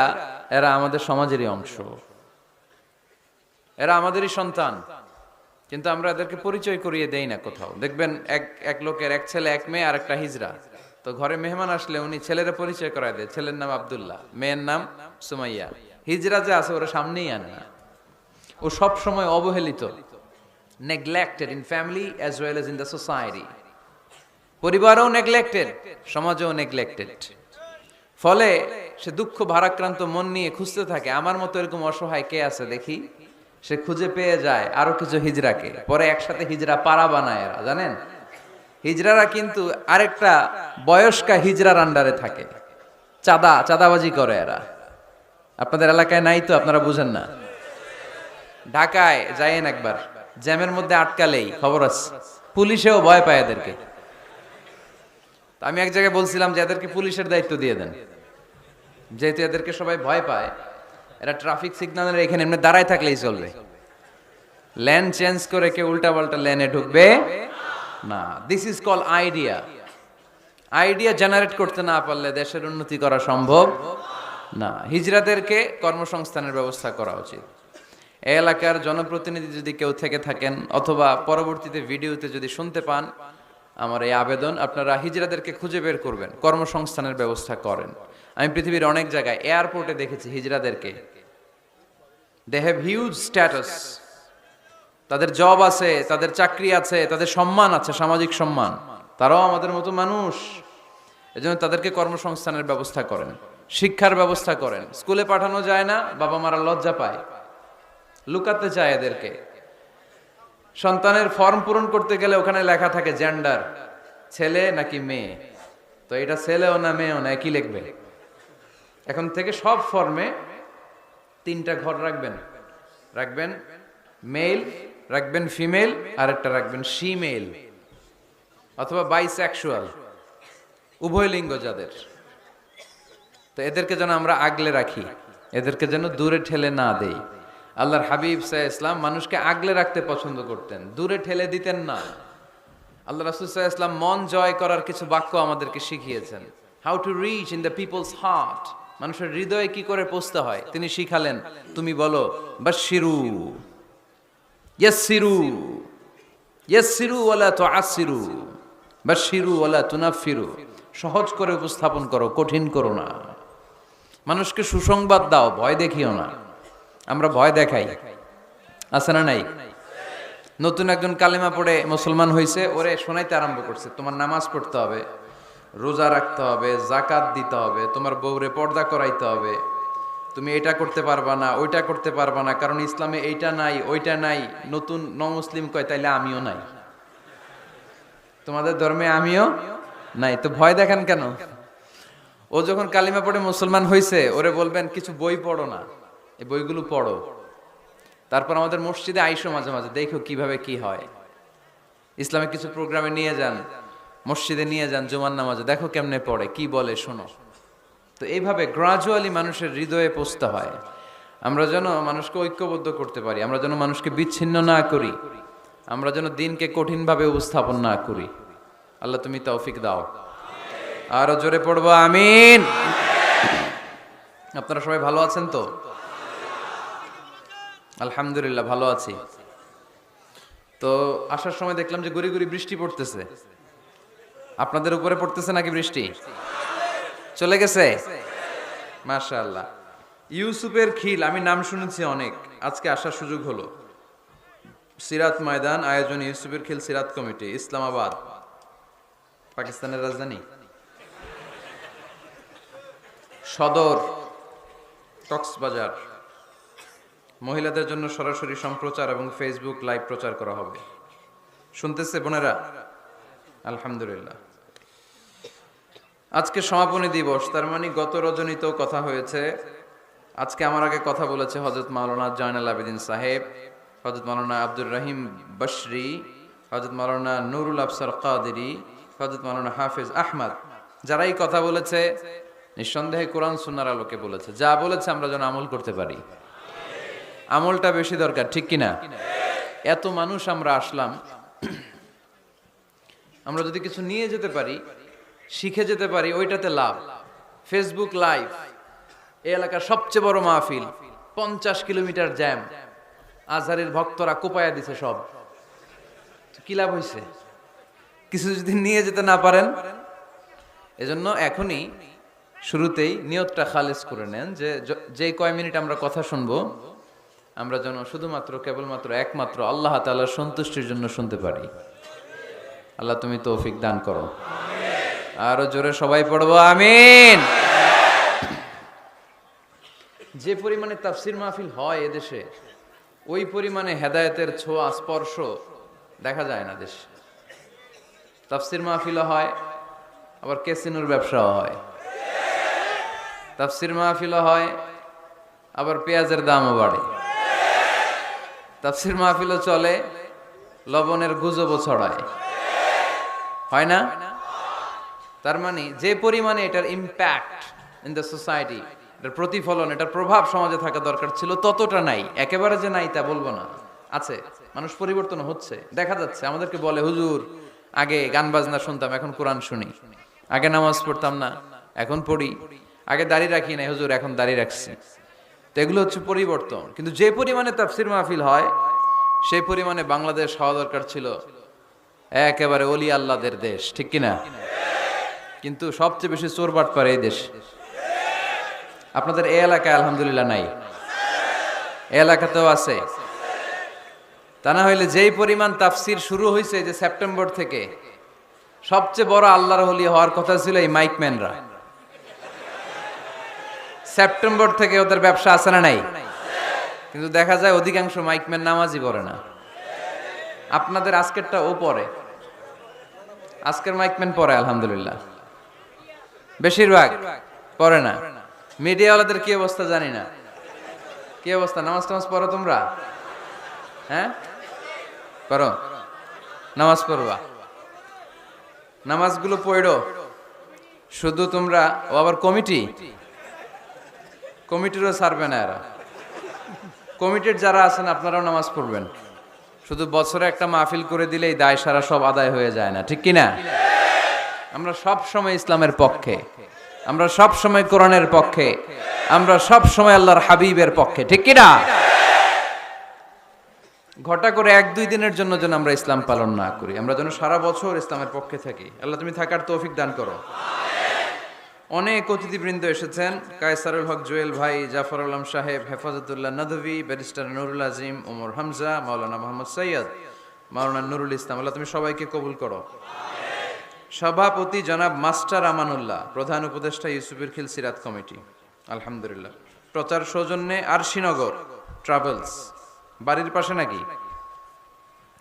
এরা আমাদের সমাজেরই অংশ, এরা আমাদেরই সন্তান, কিন্তু আমরা এদেরকে পরিচয় করিয়ে দেই না কোথাও। দেখবেন এক লোকের এক ছেলে এক মেয়ে আর একটা হিজরা, তো ঘরে মেহমান আসলে উনি ছেলেরা পরিচয় করায় দেয়, ছেলের নাম আব্দুল্লাহ, মেয়ের নাম সুমাইয়া। হিজরা যে আছে ওরা সামনেই আনে না। ও সব সময় অবহেলিত, neglected in family as well as in the society. পরিবারও নেগলেক্টেড, সমাজও নেগলেক্টেড। ফলে সে দুঃখ ভারাক্রান্ত মন নিয়ে খুঁজতে থাকে, আমার মতো এরকম অসহায় কে আছে দেখি। সে খুঁজে পেয়ে যায় আরো কিছু হিজরাকে, পরে একসাথে হিজরা পাড়া বানায় এরা, জানেন? হিজরারা কিন্তু আরেকটা বয়স্কা হিজরার আন্ডারে থাকে, চাঁদাবাজি করে এরা। আপনাদের এলাকায় নাই তো, আপনারা বুঝেন না। ঢাকায় যাইয়েন একবার, জ্যামের মধ্যে আটকালেই খবর আছে, পুলিশেও ভয় পায় এদেরকে। আমি এক জায়গায় বলছিলাম যে এদেরকে পুলিশের দায়িত্ব দিয়ে দেন, যেহেতু এদেরকে সবাই ভয় পায়, এরা ট্রাফিক সিগন্যালের এখানে এমনি দাঁড়ায় থাকলেই চলবে, লেন চেঞ্জ করে কেউ উল্টা পাল্টা লেনে ঢুকবে না। This is call idea. Idea generate করতে না পারলে দেশের উন্নতি করা সম্ভব না। হিজড়াদেরকে কর্মসংস্থানের ব্যবস্থা করা উচিত। এই এলাকার জনপ্রতিনিধি যদি কেউ থেকে থাকেন অথবা পরবর্তীতে ভিডিওতে যদি শুনতে পান, আমার এই আবেদন, আপনারা হিজড়াদেরকে খুঁজে বের করবেন, কর্মসংস্থানের ব্যবস্থা করেন। আমি পৃথিবীর অনেক জায়গায় এয়ারপোর্টে দেখেছি হিজড়াদেরকে, দে হ্যাভ হিউজ স্ট্যাটাস, তাদের জব আছে, তাদের চাকরি আছে, তাদের সম্মান আছে, সামাজিক সম্মান, তারাও আমাদের মতো মানুষ। এজন্য তাদেরকে কর্মসংস্থানের ব্যবস্থা করেন, শিক্ষার ব্যবস্থা করেন। স্কুলে পাঠানো যায় না, বাবা মারা লজ্জা পায়, লুকাতে চায় এদেরকে। সন্তানের ফর্ম পূরণ করতে গেলে ওখানে লেখা থাকে জেন্ডার, ছেলে নাকি মেয়ে, তো এটা ছেলেও না মেয়েও না, একই লিখবে। এখন থেকে সব ফর্মে 3টা ঘর রাখবেন মেল, রাখবেন ফিমেল, আর একটা রাখবেন শিমেল অথবা বাইসেক্সুয়াল, উভয় লিঙ্গ যাদের। তো এদেরকে যেন আমরা আগলে রাখি, এদেরকে যেন দূরে ঠেলে না দেই। আল্লাহর হাবিব সাল্লাল্লাহু আলাইহি ওয়াসাল্লাম মানুষকে আগলে রাখতে পছন্দ করতেন, দূরে ঠেলে দিতেন না। আল্লাহ রাসূল সাল্লাল্লাহু আলাইহি ওয়াসাল্লাম মন জয় করার কিছু বাক্য আমাদেরকে শিখিয়েছেন, how to reach in the people's heart, মানুষের হৃদয়ে কি করে পৌঁছতে হয় তিনি শিখালেন। তুমি বলো বাশশিরু ইয়াসসিরু, ইয়াসসিরু ওয়ালা তুআসসিরু, বাশশিরু ওয়ালা তুনাফফিরু, সহজ করে উপস্থাপন করো, কঠিন করো না। মানুষকে সুসংবাদ দাও, ভয় দেখিও না। আমরা ভয় দেখাই, আছে না নাই? নতুন একজন কালেমা পড়ে মুসলমান হয়েছে, ওরে শোনাইতে আরম্ভ করছে, তোমার নামাজ পড়তে হবে, রোজা রাখতে হবে, জাকাত দিতে হবে, তোমার বউরে পর্দা করাইতে হবে, তুমি এটা করতে পারবা না, ওইটা করতে পারবা না, কারণ ইসলামে এইটা নাই ওইটা নাই। নতুন মুসলিম কয় তাইলে আমিও নাই, তোমাদের ধর্মে আমিও নাই, তো ভয় দেখান কেন? ও যখন কালিমা পড়ে মুসলমান হয়েছে, ওরে বলবেন কিছু বই পড়ো না, এই বইগুলো পড়ো, তারপর আমাদের মসজিদে আইসো মাঝে মাঝে, দেখো কিভাবে কি হয়। ইসলামিক কিছু প্রোগ্রামে নিয়ে যান, মসজিদে নিয়ে যান, জুমার নামাজে, দেখো কেমনে পড়ে, কি বলে শোনো। তো এইভাবে গ্রাজুয়ালি মানুষের হৃদয়ে পৌঁছতে হয়। আমরা যেন মানুষকে ঐক্যবদ্ধ করতে পারি, আমরা যেন মানুষকে বিচ্ছিন্ন না করি, আমরা যেন দিনকে কঠিনভাবে উপস্থাপন না করি। আল্লাহ তুমি তৌফিক দাও। আরো জোরে পড়বো আমিন। আপনারা সবাই ভালো আছেন তো? আলহামদুলিল্লাহ ভালো আছি। তো আসার সময় দেখলাম যে গুড়ি গুড়ি বৃষ্টি পড়তেছে। আপনাদের উপরে পড়তেছে নাকি বৃষ্টি? চলে গেছে? মাশাআল্লাহ। ইউসুফের খিল, আমি নাম শুনেছি অনেক, আজকে আসার সুযোগ হলো। সিরাত ময়দান আয়োজন ইউসুফের খিল সিরাত কমিটি, ইসলামাবাদ, পাকিস্তানের রাজধানী। সদর কক্সবাজার। মহিলাদের জন্য সরাসরি সম্প্রচার এবং ফেসবুক লাইভ প্রচার করা হবে। শুনতেছে বোনেরা? আলহামদুলিল্লাহ। আজকে সমাপনী দিবস, তার মানে গত রজনীতেও কথা হয়েছে। আজকে আমার আগে কথা বলেছে হযরত মাওলানা জয়নাল আবেদিন সাহেব, হযরত মাওলানা আব্দুর রহিম বশরি, হযরত মাওলানা নুরুল আফসার কাদেরী, হযরত মাওলানা হাফেজ আহমদ। যারাই কথা বলেছে নিঃসন্দেহে কোরআন সুন্নাহর আলোকে বলেছে। যা বলেছে আমরা যেন আমল করতে পারি, আমলটা বেশি দরকার, ঠিক কিনা? এত মানুষ আমরা আসলাম, আমরা যদি কিছু নিয়ে যেতে পারি, শিখে যেতে পারি, ওইটাতে লাভ। ফেসবুক লাইভ, এই এলাকার সবচেয়ে বড় মাহফিল, 50 কিলোমিটার জ্যাম, আজহারের ভক্তরা কোপায়া দিছে সব, কি লাভ হয়েছে? কিছু যদি নিয়ে যেতে না পারেন, এজন্য এখনই শুরুতেই নিয়তটা খালেস করে নেন যে যে কয় মিনিট আমরা কথা শুনবো, আমরা যেন শুধুমাত্র কেবলমাত্র একমাত্র আল্লাহ তাআলার সন্তুষ্টির জন্য শুনতে পারি। আল্লাহ তুমি তৌফিক দান করো। আরো জোরে সবাই পড়বো আমিন। যে পরিমাণে তাফসির মাহফিল হয় এদেশে, ওই পরিমাণে হেদায়েতের ছোঁয়া স্পর্শ দেখা যায় না দেশে। তাফসির মাহফিলও হয়, আবার ক্যাসিনোর ব্যবসাও হয়। তাফসির মাহফিলও হয়, আবার পেঁয়াজের দামও বাড়ে। তাফসির মাহফিলও চলে, লবণের গুজবও ছড়ায়, হয় না? তার মানে যে পরিমাণে এটার ইম্প্যাক্ট ইন দ্য সোসাইটি, এটার প্রতিফলন, এটার প্রভাব সমাজে থাকা দরকার ছিল, ততটা নাই। একেবারে যে নাই তা বলবো না, আছে। মানুষ পরিবর্তন হচ্ছে, দেখা যাচ্ছে। আমাদেরকে বলে, হুজুর আগে গান বাজনা শুনতাম, এখন কোরআন শুনি। আগে নামাজ পড়তাম না, এখন পড়ি। আগে দাড়ি রাখি নাই হুজুর, এখন দাড়ি রাখছি। তো এগুলো হচ্ছে পরিবর্তন। কিন্তু যে পরিমাণে তাফসির মাহফিল হয়, সেই পরিমাণে বাংলাদেশ হওয়া দরকার ছিল একেবারে অলি আল্লাহদের দেশ, ঠিক কিনা? কিন্তু সবচেয়ে বেশি চোর বাটপার এই দেশ। আপনাদের এই এলাকায় আলহামদুলিল্লাহ নাই? এই এলাকাতেও আছে। তা না হইলে যেই পরিমাণ তাফসির শুরু হয়েছে যে সেপ্টেম্বর থেকে, সবচেয়ে বড় আল্লাহর ওলি হওয়ার কথা ছিল এই মাইকম্যানরা। সেপ্টেম্বর থেকে ওদের ব্যবসা আছে না নাই? কিন্তু দেখা যায় অধিকাংশ মাইকম্যান নামাজই পড়ে না। আপনাদের আজকেরটা ও পড়ে, আজকের মাইকম্যান পড়ে আলহামদুলিল্লাহ, বেশিরভাগ পড়ে না। মিডিয়াওয়ালাদের কি অবস্থা জানি না, কি অবস্থা? নামাজ টামাজ পড়ো তোমরা? হ্যাঁ পড়ো, নামাজ পড়বা, নামাজগুলো পড়ো। শুধু তোমরা, ও আবার কমিটিরও ছাড়বে না এরা। কমিটির যারা আছেন আপনারাও নামাজ পড়বেন। শুধু বছরে একটা মাহফিল করে দিলেই দায় সারা সব আদায় হয়ে যায় না, ঠিক কিনা? আমরা সব সময় ইসলামের পক্ষে, আমরা সব সময় কোরআনের পক্ষে, আমরা সব সময় আল্লাহর হাবিবের পক্ষে, ঠিক কিনা? ঘটা করে 1-2 দিনের জন্য যেন আমরা ইসলাম পালন না করি, আমরা যেন সারা বছর ইসলামের পক্ষে থাকি। আল্লাহ তুমি থাকার তৌফিক দান করো। অনেক অতিথিবৃন্দ এসেছেন, কায়সারুল হক জুয়েল ভাই, জাফর আলম সাহেব, হেফাজতুল্লাহ নদভী, ব্যারিস্টার নুরুল আজিম, ওমর হামজা, মাওলানা মোহাম্মদ সৈয়দ, মাওলানা নুরুল ইসলাম। আল্লাহ তুমি সবাইকে কবুল করো। সভাপতি জনাব মাস্টার আমানুল্লাহ, প্রধান উপদেষ্টা ইউসুফের খিল সিরাত কমিটি, আলহামদুলিল্লাহ। প্রচার সৌজন্যে আরশিনগর ট্রাভেলস, বাড়ির পাশে নাকি?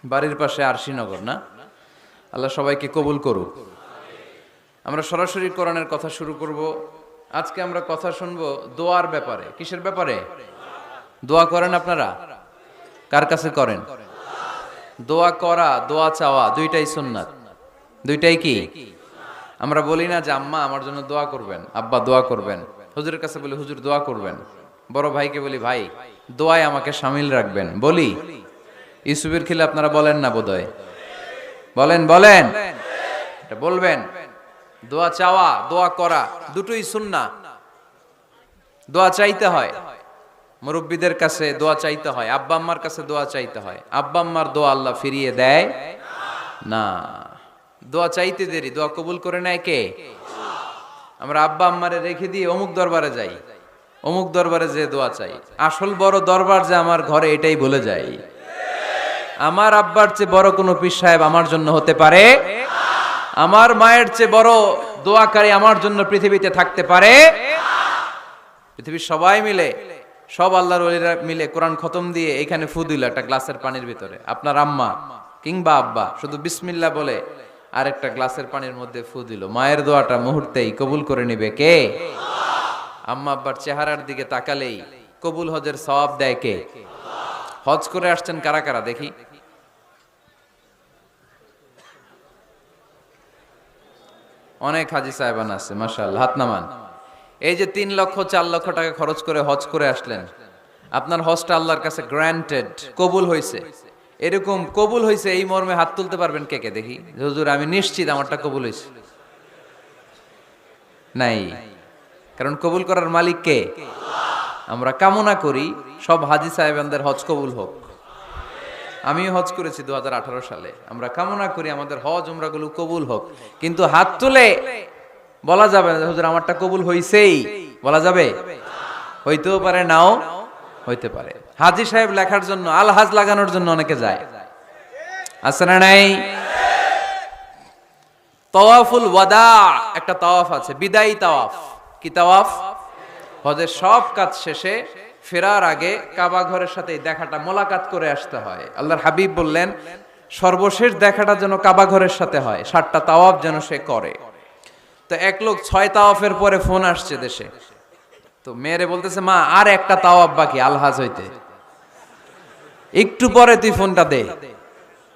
বাড়ির পাশে আরশিনগর না? আল্লাহ সবাইকে কবুল করুক। আমরা সরাসরি কোরআনের কথা শুরু করব। আজকে আমরা কথা শুনবো দোয়ার ব্যাপারে। কিসের ব্যাপারে? দোয়া করেন আপনারা? কার কাছে করেন? দোয়া করা, দোয়া চাওয়া দুইটাই সুন্নাত। দুইটাই কি? আমরা বলি না যে আম্মা আমার জন্য দোয়া করবেন, আব্বা দোয়া করবেন। হুজুরের কাছে বলি হুজুর দোয়া করবেন। বড় ভাইকে বলি ভাই দোয়ায় আমাকে শামিল রাখবেন, বলি। ইউসুফের খিলে আপনারা বলেন না বোধহয়? বলেন বলেন, এটা বলবেন। দোয়া চাওয়া, দোয়া করা দুটোই সুন্নাহ। দোয়া চাইতে হয়, মুরব্বীদের কাছে দোয়া চাইতে হয়, আব্বা আম্মার কাছে দোয়া চাইতে হয়। আব্বা আম্মার দোয়া আল্লাহ ফিরিয়ে দেয় না। দোয়া চাইতে দেরি, দোয়া কবুল করে নেয় কে? আমরা আব্বা আম্মারে রেখে দিয়ে অমুক দরবারে যাই, অমুক দরবারে যে দোয়া চাই। আসল বড় দরবার যে আমার ঘরে, এটাই ভুলে যাই। আমার আব্বার চেয়ে বড় কোনো পীর সাহেব আমার জন্য হতে পারে, আমার মায়ের চেয়ে বড় দোয়াকারী আমার জন্য পৃথিবীতে থাকতে পারে। পৃথিবীর সবাই মিলে, সব আল্লাহর ওলিরা মিলে কোরআন খতম দিয়ে এখানে ফু দিল একটা গ্লাসের পানির ভিতরে। আপনার আম্মা কিংবা আব্বা শুধু বিসমিল্লাহ বলে আরেকটা গ্লাসের পানির মধ্যে ফু দিল, মায়ের দোয়াটা মুহূর্তেই কবুল করে নিবে কে? আম্মা আব্বার চেহারার দিকে তাকালেই কবুল হজের সওয়াব দেয় কে? হজ করে আসছেন কারা কারা দেখি? অনেক হাজি সাহেবান আছে, মাশাআল্লাহ, হাত নামান। এই যে 3 লক্ষ 4 লক্ষ টাকা খরচ করে হজ করে আসলেন, আপনার হজটা আল্লাহর কাছে গ্র্যান্টেড, কবুল হয়েছে। এরকম কবুল হয়েছে এই মর্মে হাত তুলতে পারবেন কে কে দেখি? হুজুর আমি নিশ্চিত আমারটা কবুল হয়েছে। নাই, কারণ কবুল করার মালিক কে? আমরা কামনা করি সব হাজি সাহেবানদের হজ কবুল হোক। আমিও হজ করেছি 2018 সালে। আমরা কামনা করি আমাদের হজ উমরাগুলো কবুল হোক। কিন্তু হাত তুলে বলা যাবে না হুজুর আমারটা কবুল হইছেই, বলা যাবে? হইতেও পারে, নাও হইতে পারে। হাজি সাহেব লেখার জন্য, আল হাজ লাগানোর জন্য অনেকে যায়, আছে না নাই? তাওয়াফুল ওয়াদা একটা তাওয়াফ আছে, বিদায়ী তাওয়াফ। কি তাওয়াফ? হজের সব কাজ শেষে ফেরার আগে কাবা ঘরের সাথে দেখাটা, মোলাকাত করে আসতে হয়। আল্লাহর হাবিব বললেন সর্বশেষ দেখাটা যেন কাবা ঘরের সাথে হয়, 7টা তাওয়াফ যেন সে করে। তো এক লোক 6 তাওয়াফের পরে ফোন আসছে দেশে, তো মেয়েরে বলতেছে মা আর একটা তাওয়াফ বাকি আলহাজ হইতে, একটু পরে তুই ফোনটা দে,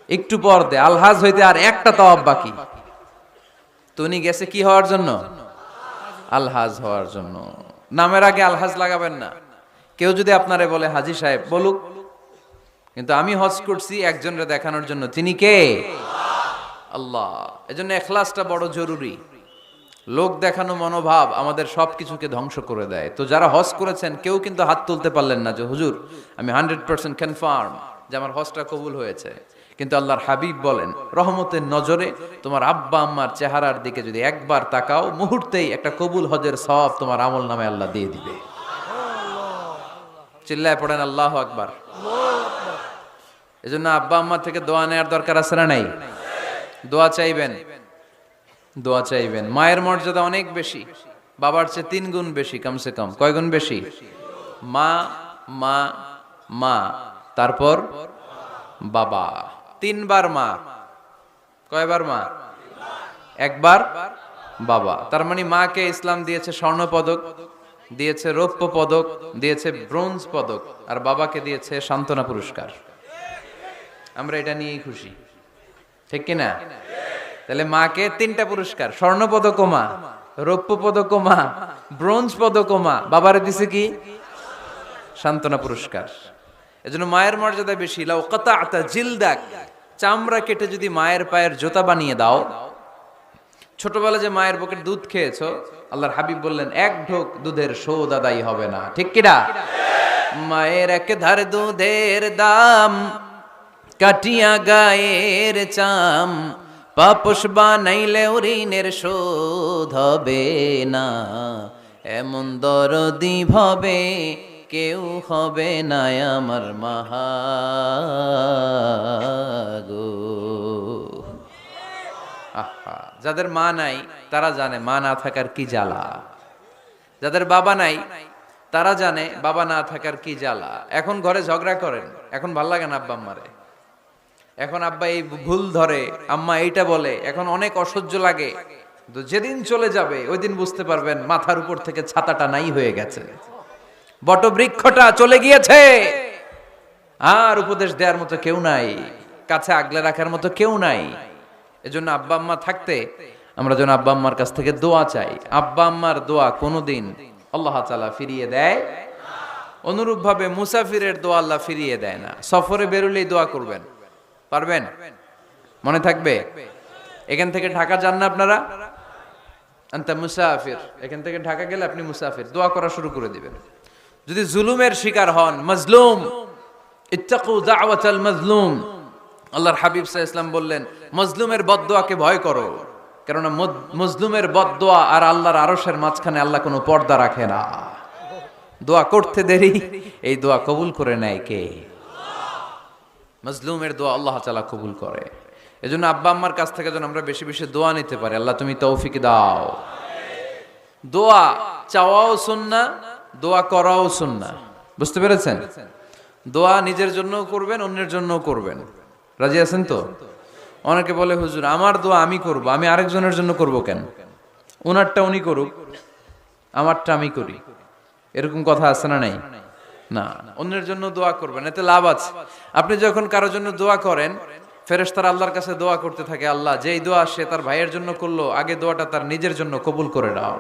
একটু পর দে, আলহাজ হইতে আর একটা তাওয়াফ বাকি। তো উনি গেছে কি হওয়ার জন্য? আলহাজ হওয়ার জন্য। নামের আগে আলহাজ লাগাবেন না। কেউ যদি আপনারে বলে হাজী সাহেব, বলুক, কিন্তু আমি হজ করছি একজনের দেখানোর জন্য। তিনি কে? আল্লাহ। এজন্য ইখলাসটা বড় জরুরি। লোক দেখানো মনোভাব আমাদের সবকিছুকে ধ্বংস করে দেয়। তো যারা হজ করেছেন কেউ কিন্তু হাত তুলতে পারলেন না যে হুজুর আমি 100% কনফার্ম যে আমার হজটা কবুল হয়েছে। কিন্তু আল্লাহর হাবিব বলেন, রহমতের নজরে তোমার আব্বা আম্মার চেহারার দিকে যদি একবার তাকাও, মুহূর্তেই একটা কবুল হজের সওয়াব তোমার আমল নামে আল্লাহ দিয়ে দিবে। চিল্লায় পড়েন আল্লাহু আকবার। এজন্য আব্বা আম্মা থেকে দোয়া নেওয়ার দরকার আছে না নাই? দোয়া চাইবেন, দোয়া চাইবেন। মায়ের মর্যাদা অনেক বেশি, বাবার চেয়ে 3 গুণ বেশি, কমসে কম। কয় গুণ বেশি? মা মা মা, তারপর বাবা। 3 বার মা। কয়বার মা? একবার বাবা। তার মানে মাকে ইসলাম দিয়েছে স্বর্ণ পদক, দিয়েছে রৌপ্য পদক, দিয়েছে ব্রোঞ্জ পদক, আর বাবাকে দিয়েছে সান্ত্বনা পুরস্কার। আমরা এটা নিয়েই খুশি, ঠিক কিনা? তাহলে মাকে 3টা পুরস্কার, স্বর্ণ পদক মা, রৌপ্য পদক মা, ব্রোঞ্জ পদক মা, বাবারে দিছে কি? সান্ত্বনা পুরস্কার। এজন্য মায়ের মর্যাদা বেশি। লাউ কাতাআতা জিলদাক, চামড়া কেটে যদি মায়ের পায়ের জুতা বানিয়ে দাও। ছোটবেলা যে মায়ের বুকের দুধ খেয়েছো, আল্লাহর হাবিব বললেন 1 ঢোক দুধের শোধ আদায় হবে না, ঠিক কিনা? মায়ের এক ধার দুধের দাম, কাটিয়া গায়ের চাম, পাপস বানাইলে ঋণের শোধ হবে না। এমন দরদি ভাবে কেউ হবে না আমার মাহাগো। আহা, যাদের মা নাই তারা জানে মা না থাকার কি জ্বালা। যাদের বাবা নাই তারা জানে বাবা না থাকার কি জ্বালা। এখন ঘরে ঝগড়া করেন, এখন ভাল লাগে না আব্বা আম্মারে, এখন আব্বা এই ভুল ধরে, আম্মা এইটা বলে, এখন অনেক অসহ্য লাগে। তো যেদিন চলে যাবে ওই দিন বুঝতে পারবেন মাথার উপর থেকে ছাতাটা নাই হয়ে গেছে, বটবৃক্ষটা চলে গিয়েছে, আর উপদেশ দেওয়ার মতো কেউ নাই, কাছে আগলে রাখার মতো কেউ নাই। এজন্য আব্বা আম্মা থাকতে আমরা যেন আব্বা আম্মার কাছ থেকে দোয়া চাই। আব্বা আম্মার দোয়া কোনোদিন আল্লাহ তাআলা ফিরিয়ে দেয়। অনুরূপ ভাবে মুসাফিরের দোয়া আল্লাহ ফিরিয়ে দেয় না। সফরে বেরোলেই দোয়া করবেন, পারবেন? মনে থাকবে? এখান থেকে ঢাকা যান না আপনারা, আনতা মুসাফির, এখান থেকে ঢাকা গেলে আপনি মুসাফির, দোয়া করা শুরু করে দিবেন। যদি জুলুমের শিকার হন, মাজলুম, ইত্তাকু দাওয়াতাল মাজলুম, আল্লাহর হাবিব সাল্লাল্লাহু আলাইহি ওয়াসাল্লাম বললেন মাজলুমের বদদোয়াকে ভয় করো, কারণ মাজলুমের বদদোয়া আর আল্লাহর আরশের মাঝখানে আল্লাহ কোনো পর্দা রাখে না। দোয়া করতে দেরি, এই দোয়া কবুল করে নেয় কে? মাজলুমের দোয়া আল্লাহ তাআলা কবুল করে। এজন্য আব্বা আম্মার কাছ থেকে যেন আমরা বেশি বেশি দোয়া নিতে পারি। আল্লাহ তুমি তৌফিক দাও। দোয়া চাওয়াও সুন্নাহ, দোয়া করাও সুন্নাহ। বুঝতে পেরেছেন? দোয়া নিজের জন্যও করবেন, অন্যের জন্যও করবেন। রাজি আছেন তো? অনেকে বলে হুজুর আমার দোয়া আমি করব, আমি আরেকজনের জন্য করব কেন? ওনারটা উনি করুক, আমারটা আমি করি, এরকম কথা আছে না নাই? না, অন্যের জন্য দোয়া করবেন, এতে লাভ আছে। আপনি যখন কারোর জন্য দোয়া করেন, ফেরেশতারা আল্লাহর কাছে দোয়া করতে থাকে, আল্লাহ যেই দোয়া সে তার ভাইয়ের জন্য করলো, আগে দোয়াটা তার নিজের জন্য কবুল করে দাও।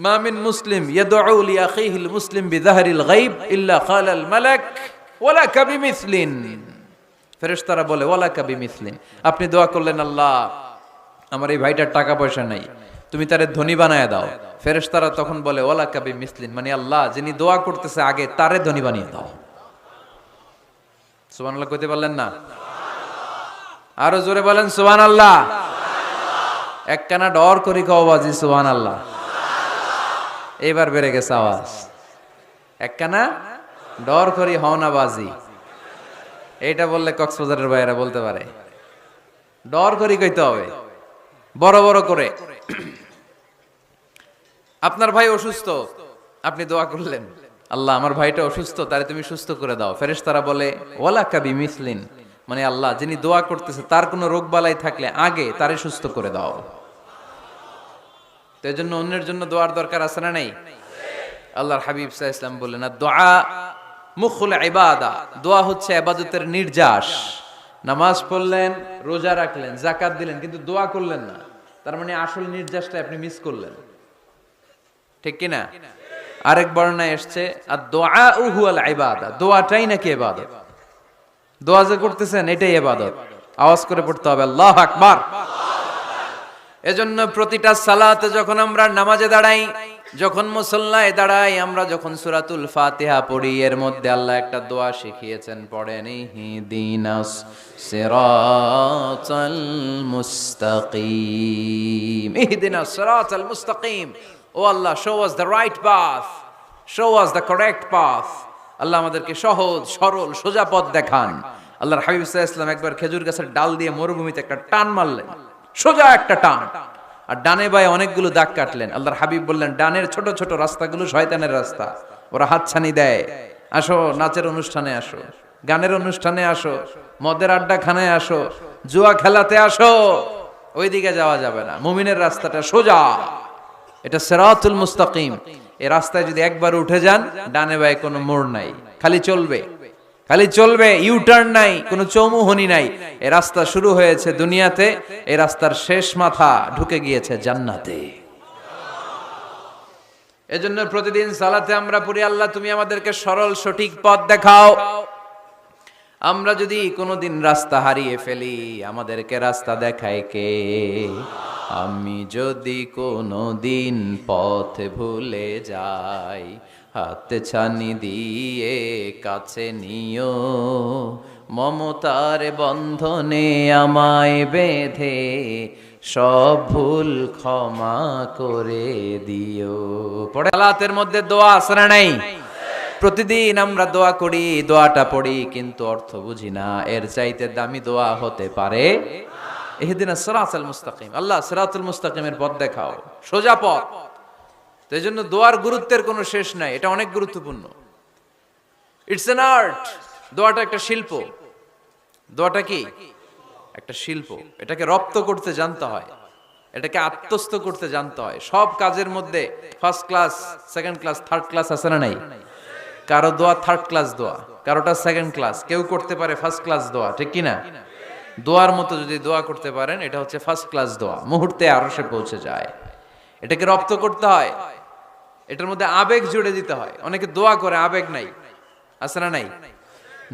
মা মিন মুসলিম ইয়াদউ লি আখিহিল মুসলিম বিযাহরিল গায়ব ইল্লা ক্বালাল মালাক ওয়ালাকা বিমিসলিন। ফেরেশতারা বলে ওয়ালাকা বিমিসলিন, আপনি দোয়া করলেন আল্লাহ আমার এই ভাইটার টাকা পয়সা নাই, তুমি তারে ধনী বানায় দাও। ফেরেশতারা তখন বলে ওয়ালাকা বিমিসলিন, মানে আল্লাহ যিনি দোয়া করতেছে আগে তারে ধনী বানিয়ে দাও। সুবহানাল্লাহ কইতে পারলেন না? আরো জোরে বলেন সুবহানাল্লাহ। একখানা ডর করি কও বাজি সুবহানাল্লাহ। এবার বেড়ে গেছে আওয়াজ। একখানা ডর করি হও না বাজি, এইটা বললে কক্সবাজারের ভাইয়েরা বলতে পারে। ডর করি কইতে হবে বড় বড় করে। আপনার ভাই অসুস্থ, আপনি দোয়া করলেন আল্লাহ আমার ভাইটা অসুস্থ, তারে তুমি সুস্থ করে দাও। ফেরেশতারা বলে ওয়ালাকা বিমিসলিন, মানে আল্লাহ যিনি দোয়া করতেছে তার কোনো রোগ বালাই থাকলে আগে তারে সুস্থ করে দাও। তো এজন্য অন্যের জন্য দোয়ার দরকার আছে না নাই? আল্লাহর হাবিব সাল্লাল্লাহু আলাইহি ওয়াসাল্লাম বললেন দোয়া মুখুল ইবাদা, দোয়া হচ্ছে ইবাদতের নির্যাস। নামাজ পড়লেন, রোজা রাখলেন, যাকাত দিলেন, কিন্তু দোয়া করলেন না, তার মানে আসল নির্যাসটা আপনি মিস করলেন। ঠিক কিনা? আরেক বর্ণনায় এসছে আর দোয়া হুয়াল ইবাদা, দোয়াটাই নাকি ইবাদত। দোয়া যে করতেছেন এটাই ইবাদত। আওয়াজ করে পড়তে হবে আল্লাহু আকবার। এজন্য প্রতিটা সালাতে যখন আমরা নামাজে দাঁড়াই, যখন মুসল্লায় দাঁড়াই, আমরা যখন সূরাতুল ফাতিহা পড়ি, এর মধ্যে আল্লাহ একটা দোয়া শিখিয়েছেন, পড়েন ইহদিনাস সিরাতাল মুস্তাকিম, ইহদিনাস সিরাতাল মুস্তাকিম। O Allah, show us the right path, show us the correct path. Allah আমাদেরকে সহজ সরল সোজা পথ দেখান। আল্লাহর হাবিব সাল্লাল্লাহু আলাইহি ওয়াসাল্লাম একবার খেজুর গাছের ডাল দিয়ে মরুভূমিতে একটা টান মারলেন, সোজা একটা টান, আর ডানে বায়ে অনেকগুলো দাগ কাটলেন। আল্লাহর হাবিব বললেন, ডানের ছোট ছোট রাস্তাগুলো শয়তানের রাস্তা, ওরা হাতছানি দেয়। আসো নাচের অনুষ্ঠানে আসো, গানের অনুষ্ঠানে আসো, মদের আড্ডাখানায় আসো, জুয়া খেলাতে আসো, ওইদিকে যাওয়া যাবে না। মুমিনের রাস্তাটা সোজা, এটা সিরাতুল মুস্তাকিম। এই রাস্তায় যদি একবার উঠে যান, ডানে বায়ে কোনো মোড় নাই, খালি চলবে, খালি চলবে, ইউটার্ন নাই, কোনো চৌমুহনী নাই। এই রাস্তা শুরু হয়েছে দুনিয়াতে, এই রাস্তার শেষ মাথা ঢুকে গিয়েছে জান্নাতে। এজন্য প্রতিদিন সালাতে আমরা পড়ি, আল্লাহ তুমি আমাদেরকে সরল সঠিক পথ দেখাও। আমরা যদি কোনোদিন রাস্তা হারিয়ে ফেলি, আমাদেরকে রাস্তা দেখায় কে? আমি যদি কোনোদিন পথ ভুলে যাই, হাতে ছানি দিয়ে কাছে নিও, মমতার বন্ধনে আমায় বেঁধে সব ভুল ক্ষমা করে দিও। পড়ে সালাতের মধ্যে দোয়া আছে না নাই? প্রতিদিন আমরা দোয়া করি, দোয়াটা পড়ি, কিন্তু অর্থ বুঝি না। এর চাইতে দামি দোয়া হতে পারে ইহদিনাস সিরাতাল মুস্তাকিম, আল্লাহ সিরাতুল মুস্তাকিমের পথ দেখাও, সোজা পথ। তো এই জন্য দোয়ার গুরুত্বের কোনো শেষ নাই, এটা অনেক গুরুত্বপূর্ণ। ইটস অ্যান আর্ট, দোয়াটা একটা শিল্প। দোয়াটা কি? একটা শিল্প। এটাকে রপ্ত করতে জানতে হয়, এটাকে আত্মস্থ করতে জানতে হয়। সব কাজের মধ্যে first class, second class, third class আছে না নাই? কারো দোয়া থার্ড ক্লাস দোয়া, কারোটা সেকেন্ড ক্লাস, কেউ করতে পারে ফার্স্ট ক্লাস দোয়া, ঠিক কিনা? দোয়ার মতো যদি দোয়া করতে পারেন, এটা হচ্ছে ফার্স্ট ক্লাস দোয়া, মুহূর্তে আরশে পৌঁছে যায়। এটাকে রপ্ত করতে হয়, এটার মধ্যে আবেগ জুড়ে দিতে হয়। অনেকে দোয়া করে আবেগ নাই, আছে না নাই?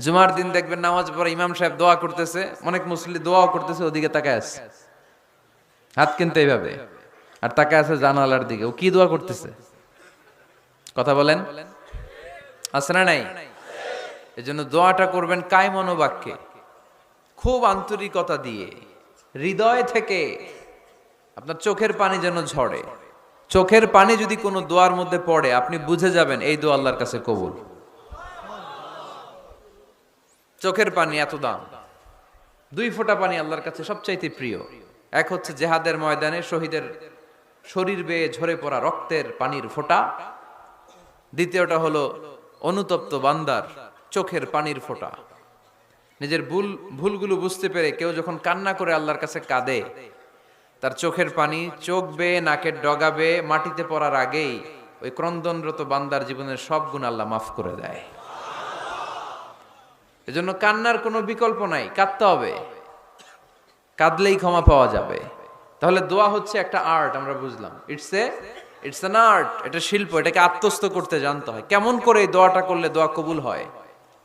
জুমার দিন দেখবেন নামাজ পড়ে ইমাম সাহেব দোয়া করতেছে, অনেক মুসল্লি দোয়াও করতেছে, ওদিকে তাকায় আছে, হাত কিন্তু এইভাবে, আর তাকায় আছে জানালার দিকে। ও কি দোয়া করতেছে? কথা বলেন, আছে না নাই? এই জন্য দোয়াটা করবেন কায় মনোবাক্যে, খুব আন্তরিকতা দিয়ে, হৃদয় থেকে। আপনার চোখের পানি যেন ঝরে। চোখের পানি যদি কোনো দোয়ার মধ্যে পড়ে, আপনি বুঝে যাবেন এই দোয়া আল্লাহর কাছে কবুল। চোখের পানি এত দাম। দুই ফোঁটা পানি আল্লাহর কাছে সবচাইতে প্রিয়। এক হচ্ছে জেহাদের ময়দানে শহীদের শরীর বেয়ে ঝরে পড়া রক্তের পানির ফোঁটা, দ্বিতীয়টা হলো অনুতপ্ত বান্দার চোখের পানির ফোঁটা। নিজের ভুলগুলো বুঝতে পেরে কেউ যখন কান্না করে আল্লাহর কাছে কাঁদে, তার চোখের পানি চোখ বেয়ে নাকের ডগা বেয়ে মাটিতে পড়ার আগেই ওই ক্রন্দনরত বান্দার জীবনের সব গুণ আল্লাহ মাফ করে দেয়। এজন্য কান্নার কোনো বিকল্প নাই, কাঁদতে হবে, কাঁদলেই ক্ষমা পাওয়া যাবে। তাহলে দোয়া হচ্ছে একটা আর্ট, আমরা বুঝলাম। ইটস অ্যান আর্ট, এটা শিল্প। এটাকে আত্মস্থ করতে জানতে হয়। কেমন করে এই দোয়াটা করলে দোয়া কবুল হয়,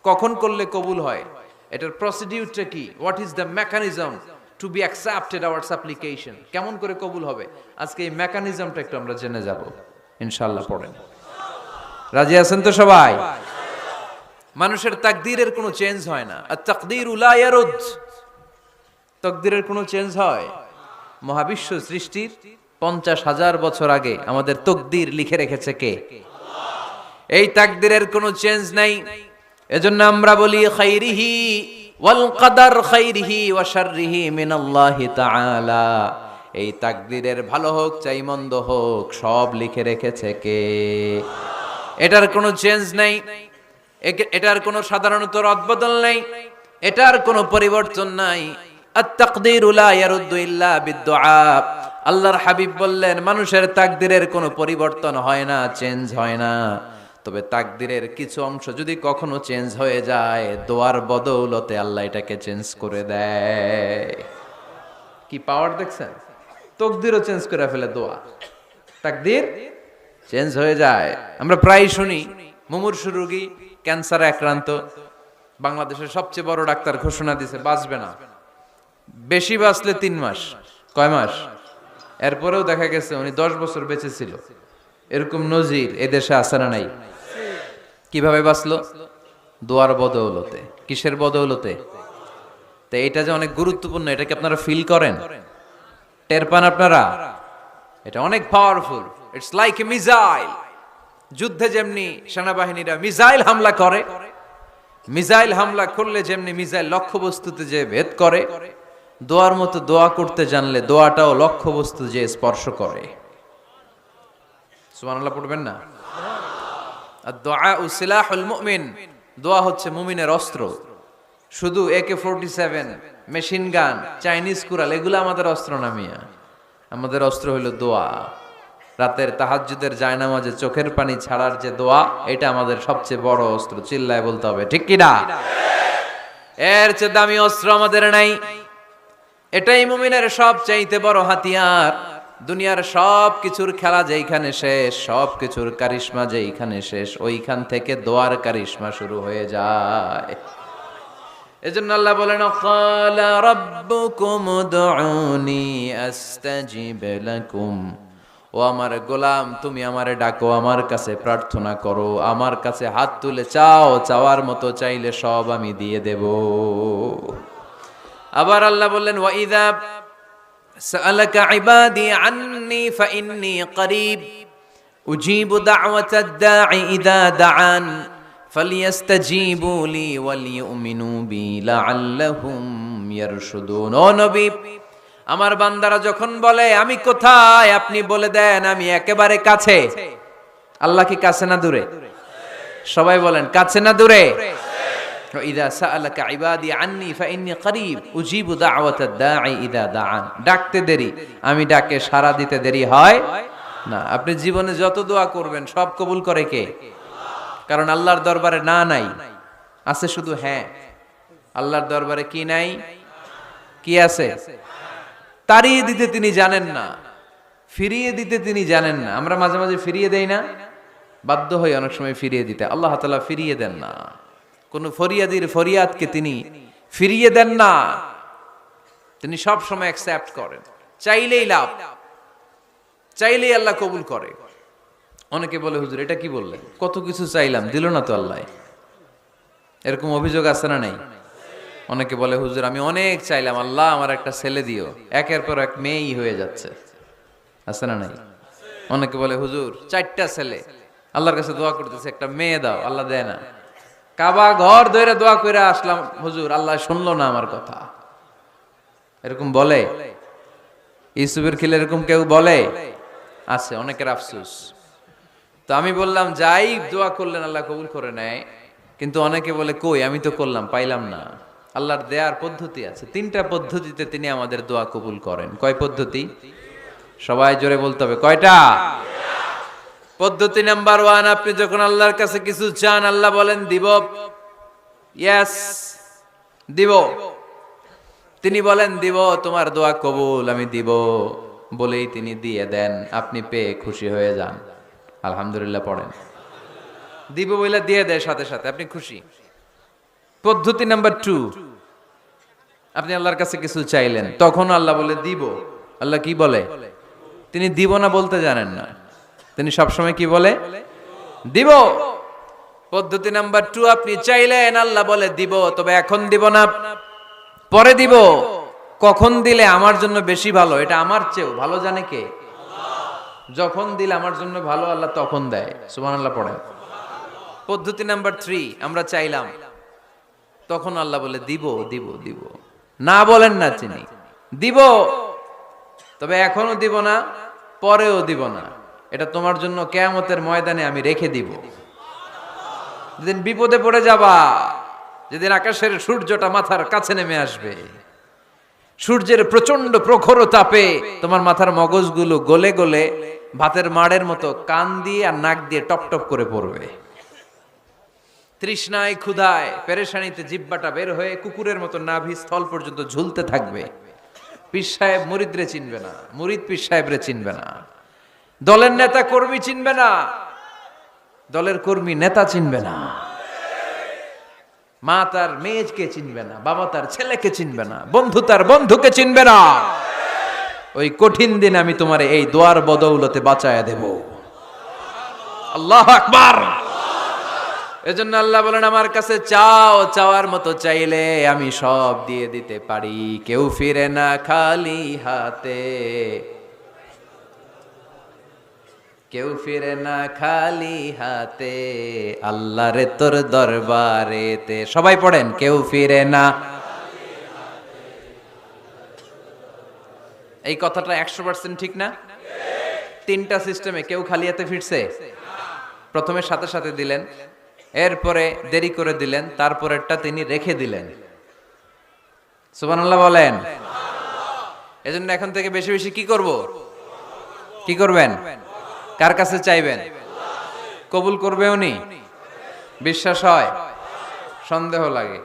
কখন করলে কবুল হয়, এটার প্রসিডিউরটা কি, what is the mechanism two be accepted hour সাপ্লিকেশন, কেমন করে কবুল হবে, আজকে এই মেকানিজমটা একটু আমরা জেনে যাব ইনশাআল্লাহ। পড়েন, রাজি আছেন তো সবাই? মানুষের তাকদীরের কোনো চেঞ্জ হয় না। আর তাকদীরু লা ইয়ারুদ, তাকদীরের কোনো চেঞ্জ হয়? মহাবিশ্ব সৃষ্টির 50,000 বছর আগে আমাদের তাকদীর লিখে রেখেছে কে? এই তাকদীরের কোনো চেঞ্জ নাই। এজন্য আমরা বলি খাইরিহি ওয়াল কদর খাইরিহি ওয়া শাররিহি মিনাল্লাহি তাআলা। এই তাকদীরের ভালো হোক চাই মন্দ হোক, সব লিখে রেখেছে কে? এটার কোনো চেঞ্জ নাই, এটার কোনো সাধারণত রদবদল নাই, এটার কোনো পরিবর্তন নাই। আত-তাকদীরু লা ইয়ারুদ্দু ইল্লা বিদ-দুআ। আল্লাহর হাবিব বললেন, মানুষের তাকদীরের কোনো পরিবর্তন হয় না, চেঞ্জ হয় না। তবে তাকদীরের কিছু অংশ যদি কখনো চেঞ্জ হয়ে যায়, দোয়ার বদৌলতে আল্লাহ এটাকে চেঞ্জ করে দেয়। কি পাওয়ার দেখছেন? তাকদীরও চেঞ্জ করে ফেলে দোয়া। তাকদীর চেঞ্জ হয়ে যায়। আমরা প্রায় শুনি মুমূর্ষু রোগী, ক্যান্সারে আক্রান্ত, বাংলাদেশের সবচেয়ে বড় ডাক্তার ঘোষণা দিছে বাঁচবে না, বেশি বাঁচলে 3 মাস। কয় মাস? এরপরেও দেখা গেছে উনি 10 বছর বেঁচে ছিল। এরকম নজির এদেশে আছে না নাই? কিভাবে বাঁচলো? দোয়ার বদৌলতে। কিসের বদৌলতে? তো এটা যে অনেক গুরুত্বপূর্ণ, এটা কি আপনারা ফিল করেন, টের পান আপনারা? এটা অনেক powerful. It's like a missile. যুদ্ধে যেমনি সেনাবাহিনীরা মিসাইল হামলা করে, মিসাইল হামলা করলে যেমনি মিসাইল লক্ষ্যবস্তুতে যে ভেদ করে, দোয়ার মতো দোয়া করতে জানলে দোয়াটাও লক্ষ্যবস্তু যে স্পর্শ করে। সুবহানাল্লাহ পড়বেন না? আর-দুআউ সিলাহুল মুমিন, দোয়া হচ্ছে মুমিনের অস্ত্র। শুধু AK-47, machine gun, Chinese Corel এগুলো আমাদের অস্ত্র না মিয়া। আমাদের অস্ত্র হইল দোয়া। রাতের তাহাজ্জুদের জায়নামাজে চোখের পানি ছাড়ার যে দোয়া, এটা আমাদের সবচেয়ে বড় অস্ত্র। চিল্লায় বলতে হবে, ঠিক কি না? এর চেয়ে দামি অস্ত্র আমাদের নাই। এটাই মুমিনের সবচাইতে বড় হাতিয়ার। দুনিয়ার সব কিছুর খেলা যেইখানে শেষ, সব কিছুর কারিশমা যেইখানে শেষ, ওইখান থেকে দোয়ার কারিশমা শুরু হয়ে যায়। এজন্য আল্লাহ বলেন, ক্বালা রাব্বুকুম উদউনি আস্তাজিব লাকুম। ও আমার গোলাম, তুমি আমারে ডাকো, আমার কাছে প্রার্থনা করো, আমার কাছে হাত তুলে চাও, চাওয়ার মতো চাইলে সব আমি দিয়ে দেব। আবার আল্লাহ বললেন, ওয়া ইযা সাআলাকা ইবাদি আন্নী ফাইন্নী করিব উজিবু দাওয়াতাদ দাঈ ইযা দাআন ফালিয়াস্তাজিবু লি ওয়ালিউমিনু বি লাআল্লাহুম ইয়ারশুদুন। ও নবী, আমার বান্দারা যখন বলে আমি কোথায়, আপনি বলে দেন আমি একেবারে কাছে। আল্লাহ কি কাছে না দূরে? সবাই বলেন, কাছে না দূরে? ইযা সাআলাকা ইবাদি আন্নী ফাইন্নী করিব উজিবু দাওয়াতাদ দাঈ ইযা দাআন। ডাকতে দেরি, আমি ডাকে সাড়া দিতে দেরি হয় না। আপনি জীবনে যত দোয়া করবেন সব কবুল করে কে? কারণ আল্লাহর দরবারে না নাই, আছে শুধু হ্যাঁ। আল্লাহর দরবারে কি নাই? কি আছে? তাড়িয়ে দিতে তিনি জানেন না, ফিরিয়ে দিতে তিনি জানেন না। আমরা মাঝে মাঝে ফিরিয়ে দেই না, বাধ্য হই অনেক সময় ফিরিয়ে দিতে। আল্লাহ তাআলা ফিরিয়ে দেন না। কোন ফরিয়াদির ফরিয়াদকে তিনি ফিরিয়ে দেন না, তিনি সব সময় অ্যাকসেপ্ট করেন। চাইলেই লাভ, চাইলেই আল্লাহ কবুল করে। অনেকে বলে, হুজুর এটা কি বললেন, কত কিছু চাইলাম দিল না তো আল্লাহ। এরকম অভিযোগ আছে না নাই? অনেকে বলে, হুজুর আমি অনেক চাইলাম, আল্লাহ আমার একটা ছেলে দিও, একের পর এক মেয়েই হয়ে যাচ্ছে। আছে না নাই? অনেকে বলে, হুজুর 4টা ছেলে, আল্লাহর কাছে দোয়া করতেছে একটা মেয়ে দাও, আল্লাহ দেয় না। কাবা ঘর ধরে দোয়া করে আসলাম, হুজুর আল্লাহ শুনলো না আমার কথা। এরকম বলে? ইউসুফের খিলে এরকম কেউ বলে? আছে, অনেকের আফসোস। তো আমি বললাম, যাই দোয়া করলেন আল্লাহ কবুল করে নেয়, কিন্তু অনেকে বলে কই আমি তো করলাম পাইলাম না। আল্লাহর দেয়ার পদ্ধতি আছে, 3টা পদ্ধতিতে তিনি আমাদের দোয়া কবুল করেন। কয় পদ্ধতি? সবাই জোরে বলতে হবে, কয়টা? পদ্ধতি নাম্বার 1, আপনি যখন আল্লাহর কাছে কিছু চান আল্লাহ বলেন দিব, ইয়েস দিব। তিনি বলেন দিব, তোমার দোয়া কবুল, আমি দিব বলেই তিনি দিয়ে দেন। আপনি পেয়ে খুশি হয়ে যান, আলহামদুলিল্লাহ পড়েন। দিব বলে দিয়ে দেয় সাথে সাথে, আপনি খুশি। পদ্ধতি নাম্বার 2, আপনি আল্লাহর কাছে কিছু চাইলেন, তখন আল্লাহ বলে দিব। আল্লাহ কি বলে? তিনি দিব না বলতে জানেন না, তিনি সবসময় কি বলে? দিব। পদ্ধতি নাম্বার 2, আপনি চাইলেন, আল্লাহ বলে দিব, তবে এখন দিব না, পরে দিব। কখন দিলে আমার জন্য বেশি ভালো, এটা আমার চেয়েও ভালো জানে কে? যখন দিলে আমার জন্য ভালো আল্লাহ তখন দেয়। সুবহানাল্লাহ পড়েন। পদ্ধতি নাম্বার 3, আমরা চাইলাম, তখন আল্লাহ বলে দিব দিব দিব। না বলেন না, চিনি দিব, তবে এখনো দিব না, পরেও দিব না। এটা তোমার জন্য কিয়ামতের ময়দানে আমি রেখে দিব। যেদিন বিপদে পড়ে যাবা, যেদিন আকাশের সূর্যটা মাথার কাছে নেমে আসবে, সূর্যের প্রচন্ড প্রখর তাপে তোমার মাথার মগজগুলো গলে গলে ভাতের মাড়ের মতো কান দিয়ে আর নাক দিয়ে টপ টপ করে পড়বে। তৃষ্ণায় ক্ষুধায় পেরেশানিতে জিহ্বাটা বের হয়ে কুকুরের মতো নাভি স্থল পর্যন্ত ঝুলতে থাকবে। পীর সাহেব মুরিদরে চিনবে না, মুরিদ পীর সাহেবরে চিনবে না। দলের নেতা কর্মী চিনবে না, দলের কর্মী নেতা চিনবে না, মা তার মেয়েকে চিনবে না, বাবা তার ছেলেকে চিনবে না, বন্ধু তার বন্ধুকে চিনবে না। ওই কঠিন দিন আমি তোমার এই দোয়ার বদৌলতে বাঁচায়া দেব। আল্লাহু আকবার। এজন্য আল্লাহ বলেন আমার কাছে চাও, চাওয়ার মতো চাইলে আমি সব দিয়ে দিতে পারি। কেউ ফিরে না খালি হাতে, কেউ ফিরে না খালি হাতে, আল্লাহরে তোর দরবারেতে। সবাই পড়েন, কেউ ফিরে না। এই কথাটা 100% ঠিক না? তিনটা সিস্টেমে কেউ খালি হাতে ফিরছে? প্রথমে সাথে সাথে দিলেন, এরপরে দেরি করে দিলেন, তারপরেরটা তিনি রেখে দিলেন। সুবহানাল্লাহ বলেন। এজন্য এখন থেকে বেশি বেশি কি করব? কি করবেন? কার কাছে চাইবেন? কবুল করবে উনি? বিশ্বাস হয়? সন্দেহ লাগে?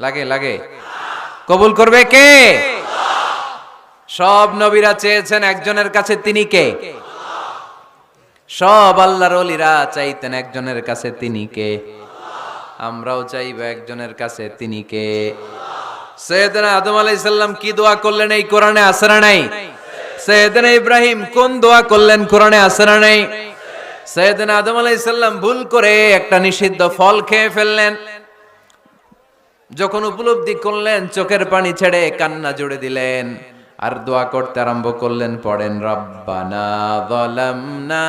লাগে লাগে? কবুল করবে কে? সব নবীরা চেয়েছেন একজনের কাছে, তিনি কে? সব আল্লাহর ওলিরা চাইতেন একজনের কাছে, তিনি কে? আমরাও চাইব একজনের কাছে, তিনি কে? সাইয়েদনা আদম আলাইহিস সালাম কি দোয়া করলেন এই কোরআনে আছে না নাই? সাইয়েদনা ইব্রাহিম কোন দোয়া করলেন কোরআনে আছে না নাই? সাইয়েদনা আদম আলাইহিস সালাম ভুল করে একটা নিষিদ্ধ ফল খেয়ে ফেললেন, যখন উপলব্ধি করলেন চোখের পানি ছেড়ে কান্না জুড়ে দিলেন আর দোয়া করতে আরম্ভ করলেন। পড়েন, রব্বানা যালামনা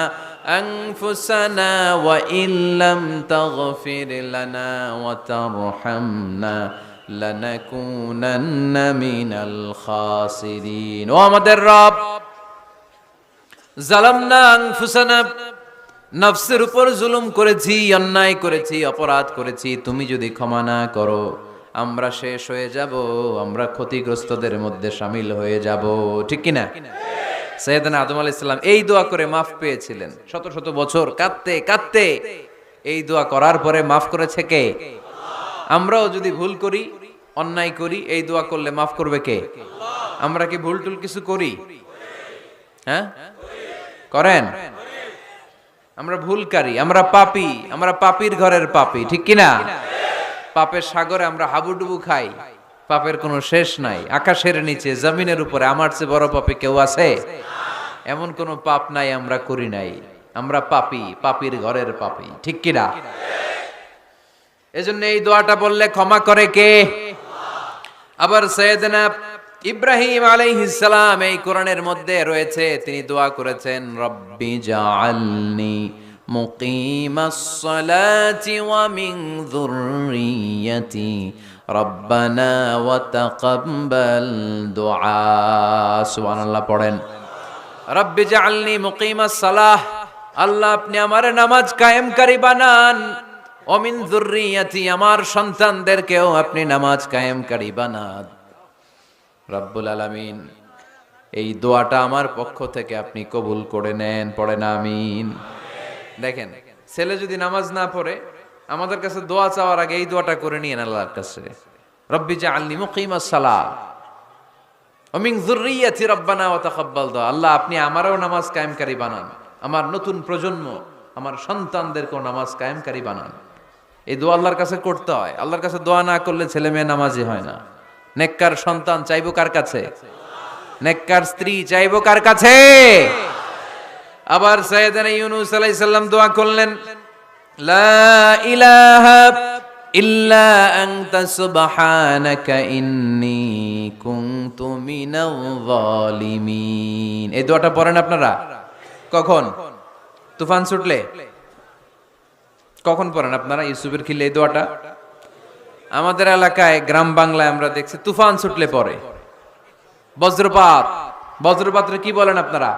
আনফুসানা ওয়া ইল্লাম তাগফির লানা ওয়া তারহামনা লানাকুনান্না মিনাল খাসিরিন। ও আমাদের রব, যালামনা আনফুসানা, নফসের উপর জুলুম করেছি, অন্যায় করেছি, অপরাধ করেছি, তুমি যদি ক্ষমা না করো আমরা শেষ হয়ে যাব, আমরা ক্ষতিগ্রস্তদের মধ্যে শামিল হয়ে যাব। ঠিক কিনা? সাইয়েদনা আদম আলাইহিস সালাম এই দোয়া করে মাফ পেয়েছিলেন। শত শত বছর কাঁদতে কাঁদতে এই দোয়া করার পরে মাফ করেছে কে? আমরাও যদি ভুল করি, অন্যায় করি, এই দোয়া করলে মাফ করবে কে? আমরা কি ভুল টুল কিছু করি? হ্যাঁ করেন? আমরা ভুলকারী, আমরা পাপী, আমরা পাপীর ঘরের পাপী। ঠিক কিনা? পাপের সাগরে আমরা হাবুডুবু খাই, পাপের কোনো শেষ নাই। আকাশের নিচে, জমিনের উপরে আমার চেয়ে বড় পাপী কেউ আছে? এমন কোনো পাপ নাই আমরা করি নাই। আমরা পাপী, পাপীর ঘরের পাপী। ঠিক কিনা? এজন্য এই দোয়াটা বললে ক্ষমা করে কে? আবার সাইয়েদনা ইব্রাহিম আলাইহিস সালাম এই কোরআনের মধ্যে রয়েছে, তিনি দোয়া করেছেন, রব্বি জাআলনি মুকিমাস সালাতি ওয়া মিন যুররিয়্যাতি রব্বানা ওয়া তাকাব্বাল দুআ। সুবহানাল্লাহ পড়েন, রব্বি জাআলনি মুকিমাস সালাহ, আল্লাহ আপনি আমার নামাজ কায়েমকারী বানান, ওয়া মিন যুররিয়্যাতি, আমার সন্তানদেরকেও আপনি নামাজ কায়েমকারী বানান। রব্বুল আলামিন এই দোয়াটা আমার পক্ষ থেকে আপনি কবুল করে নেন। পড়েন আমিন। দেখেন, ছেলে যদি নামাজ না পড়ে আমাদের কাছে দোয়া চাওয়ার আগে এই দোয়াটা করে নিয়েন আল্লাহর কাছে, রব্বি জাআলনি মুকিমাস সালাহ ওয়া মিন যুররিয়্যাতি রব্বানা ওয়া তাকাব্বাল দুআ। আল্লাহ আপনি আমারও নামাজ কায়েমকারী বানান, আমার নতুন প্রজন্ম, আমার সন্তানদেরকেও নামাজ কায়েমকারী বানান। এই দোয়া আল্লাহর কাছে করতে হয়। আল্লাহর কাছে দোয়া না করলে ছেলে মেয়ে নামাজি হয় না। নেককার সন্তান চাইবো কার কাছে? নেককার স্ত্রী চাইবো কার কাছে? আবার সাইয়েদনা ইউনূস আলাইহিস সালাম দোয়া করলেন, লা ইলাহা ইল্লা আনতা সুবহানাকা ইন্নী কুনতু মিনাল যালিমিন। এই দোয়াটা পড়েন আপনারা কখন? তুফান ছুটলে? কখন পড়েন আপনারা ইউসুফের খিলে এই দোয়াটা? আমাদের এলাকায় গ্রাম বাংলায় আমরা দেখছি তুফান ছুটলে পড়ে। বজ্রপাত, বজ্রপাতরে কি বলেন আপনারা?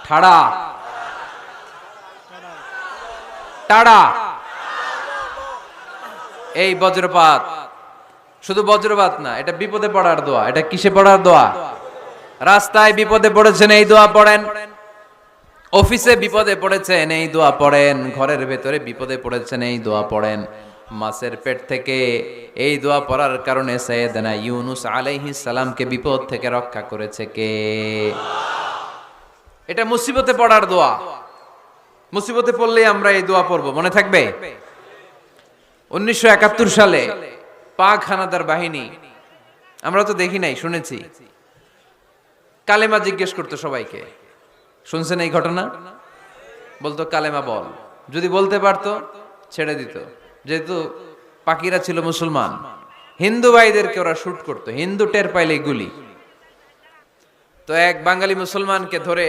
ঠাড়া, টাড়া। এই বজ্রপাত শুধু বজ্রপাত না, এটা বিপদে পড়ার দোয়া। এটা কিসে পড়ার দোয়া? রাস্তায় বিপদে পড়েছেন এই দোয়া পড়েন, অফিসে বিপদে পড়েছেন এই দোয়া পড়েন, ঘরের ভেতরে বিপদে পড়েছেন এই দোয়া পড়েন। মাছের পেট থেকে এই দোয়া পড়ার কারণে সাইয়েদনা ইউনূস আলাইহিস সালামকে বিপদ থেকে রক্ষা করেছে কে? এটা মুসিবতে পড়ার দোয়া। মুসিবতে পড়লে আমরা এই দোয়া পড়বো, মনে থাকবে? 1971 সালে পাক হানাদার বাহিনী, আমরা তো দেখি নাই, শুনেছি, কালেমা জিজ্ঞেস করতো সবাইকে। শুনছেন এই ঘটনা? বলতো কালেমা বল, যদি বলতে পারতো ছেড়ে দিত। যেহেতু পাকিরা ছিল মুসলমান, হিন্দু ভাইদেরকে ওরা শুট করতো, হিন্দু টের পাইলে গুলি। তো এক বাঙালি মুসলমানকে ধরে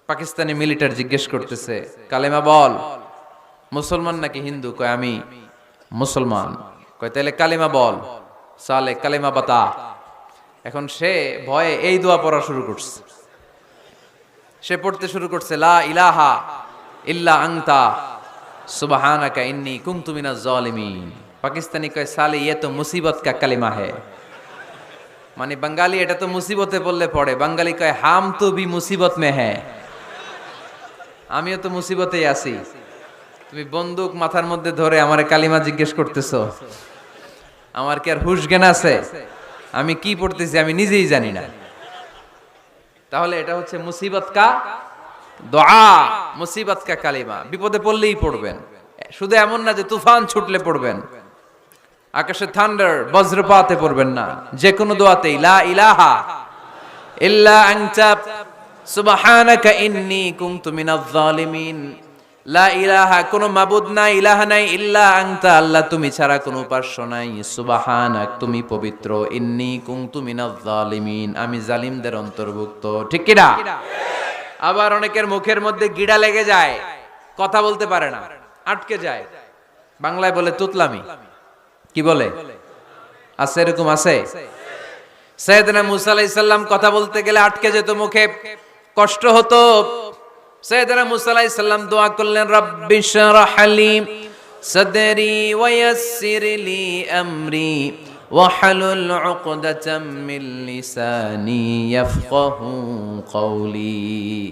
পাকিস্তানি মিলিটার জিজ্ঞেস করতেছে, কালেমা বল, মুসলমান নাকি হিন্দু? কয় আমি মুসলমান। কয় তাহলে কালেমা বল, সালে কালেমা বাতা। এখন সে ভয়ে এই দোয়া পড়া শুরু করছে। সে পড়তে শুরু করছে, লা ইলাহা ইল্লা আনতা সুবহানাকা ইন্নী কুনতু মিনাজ জালিমিন। পাকিস্তানি কয় সালে ये तो मुसीबत का कलिमा है। মানে বাঙালি এটা তো মুসিবতে পড়লে পড়ে, বাঙালি কয় হাম তো ভি মুসিবত মে হ্যায়, আমিও তো মুসিবতেই আছি। তুমি বন্দুক মাথার মধ্যে ধরে আমারে কালিমা জিজ্ঞেস করতেছো, আমার কি আর হুশ জ্ঞান আছে? আমি কি পড়তেছি আমি নিজেই জানি না। তাহলে এটা হচ্ছে মুসিবত কা দোয়া, মুসিবত কা কালিমা। বিপদে পড়লেই পড়বেন, শুধু এমন না যে তুফান ছুটলে পড়বেন, আকাশে থান্ডার বজ্রপাতে পড়বেন না। যে কোনো দোয়াতেই লা ইলাহা ইল্লা আনতা সুবহানাকা ইন্নী কুনতু মিনাজ জালিমিন। লা ইলাহা, কোনো মাবুদ নাই, ইলাহা নাই, ইল্লা আনতা, আল্লাহ তুমি ছাড়া কোনো উপাস্য নাই, সুবহানাক তুমি পবিত্র, ইন্নী কুনতু মিনাজ জালিমিন আমি জালিমদের অন্তর্ভুক্ত। ঠিক কি না? আবার অনেকের মুখের মধ্যে গিড়া লেগে যায়, কথা বলতে পারে না, আটকে যায়। বাংলায় বলে তুতলামি। কি বলে? আছে, এরকম আছে। সাইয়েদনা মুসা আলাইহিস সালাম কথা বলতে গেলে আটকে যেত, মুখে কষ্ট হতো। সাইয়েদনা মুসা আলাইহিস সালাম দোয়া করলেন, রাব্বি শরহ লি সাদরি ওয়া ইয়াসসির লি আমরি ওয়াহলুল উকদাতাম মিন লিসানি ইয়াফকাহু কওলি।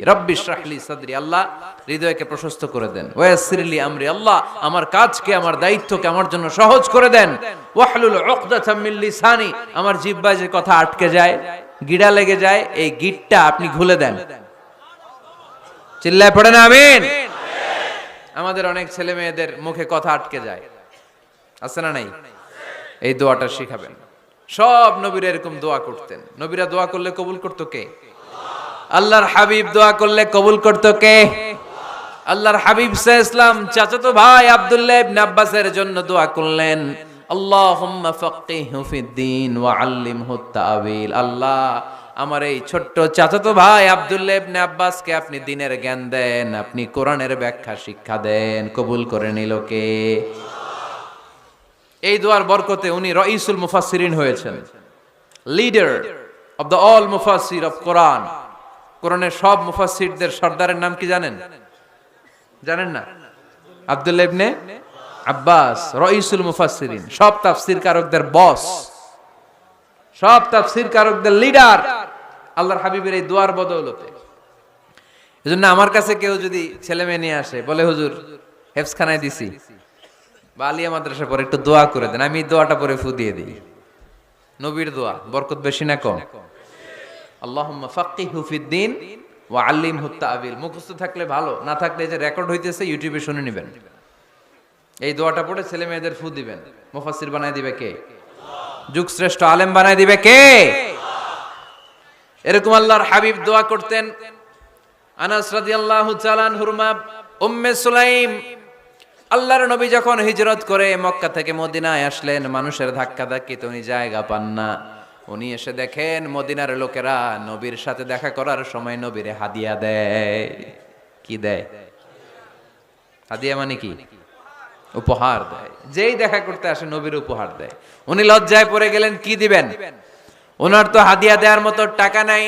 রাব্বি শরহ লি সাদরি, আল্লাহ হৃদয়কে প্রশস্ত করে দেন। ওয়া ইয়াসসির লি আমরি, আল্লাহ আমার কাজকে, আমার দায়িত্বকে আমার জন্য সহজ করে দেন। ওয়াহলুল উকদাতাম মিন লিসানি, আমার জিহ্বায় যে কথা আটকে যায়, গিড়া লেগে যায়, এই গিটটা আপনি খুলে দেন। চিল্লায় পড়েন আমিন। আমাদের অনেক ছেলে মেয়েদের মুখে কথা আটকে যায়, আছে না নাই? এই দোয়াটা শিখাবেন। সব নবীরা এরকম দোয়া করতেন। নবীরা দোয়া করলে কবুল করতো কে? আল্লাহর হাবিব দোয়া করলে কবুল করতো কে? আল্লাহর হাবিব সাল্লাল্লাহু আলাইহি ওয়াসাল্লাম চাচাতো ভাই আব্দুল্লাহ ইবনে আব্বাসের জন্য দোয়া করলেন, আল্লাহুম্মা ফাক্কিহহু ফিদ্দীন ওয়া আল্লিমহু তা'ওয়িল। আল্লাহ আমার এই ছোট্ট চাচাতো ভাই আব্দুল্লাহ ইবনে আব্বাসকে আপনি দ্বীনের জ্ঞান দেন, আপনি কোরআনের ব্যাখ্যা শিক্ষা দেন। কবুল করে নিল কে? এই দোয়ার বরকতে উনি রাইসুল মুফাসসিরিন হয়েছেন, লিডার অফ দ্য অল মুফাসসির অফ কোরআন। কোরআনের সব মুফাসসিরদের সর্দারের নাম কি জানেন? জানেন না? আব্দুল্লাহ ইবনে আব্বাস রাইসুল মুফাসসিরিন, সব তাফসীর কারকদের বস, সব তাফসীর কারকদের লিডার, আল্লাহর হাবিবের এই দোয়ার বদৌলতে। এজন্য আমার কাছে কেউ যদি ছেলে মেয়ে নিয়ে আসে, বলে হুজুর হেফজখানায় দিছি বা আলিয়া মাদ্রাসা পরে একটু দোয়া করে দেন, আমি দোয়াটা পরে ফু দিয়ে দিই। নবীর দোয়া, বরকত বেশি না কম? আল্লাহুম্মা ফাক্কিহহু ফিদ্দীন ওয়া আল্লিমহু তা'ওয়িল। মুখস্থ থাকলে ভালো, না থাকলে যে রেকর্ড হইতেছে ইউটিউবে শুনে নেবেন। এই দোয়াটা পড়ে ছেলে মেয়েদের ফু দিবেন। মুফাসসির বানায় দিবে কে? যুগ শ্রেষ্ঠ আলেম বানায় দিবে কে? এরকম আল্লাহর হাবিব দোয়া করতেন। আনাস রাদিয়াল্লাহু তাআলা আনহুর মা উম্মে সুলাইম, আল্লাহর নবী যখন হিজরত করে মক্কা থেকে মদিনায় আসলেন, মানুষের ধাক্কা ধাক্কিতে উনি জায়গা পান না। উনি এসে দেখেন মদিনার লোকেরা নবীর সাথে দেখা করার সময় নবীরে হাদিয়া দেয়। কি দেয়? হাদিয়া মানে কি? উপহার দেয়। যেই দেখা করতে আসে নবীর উপহার দেয়। উনি লজ্জায় পড়ে গেলেন, কি দিবেন? ওনার তো হাদিয়া দেওয়ার মতো টাকা নাই,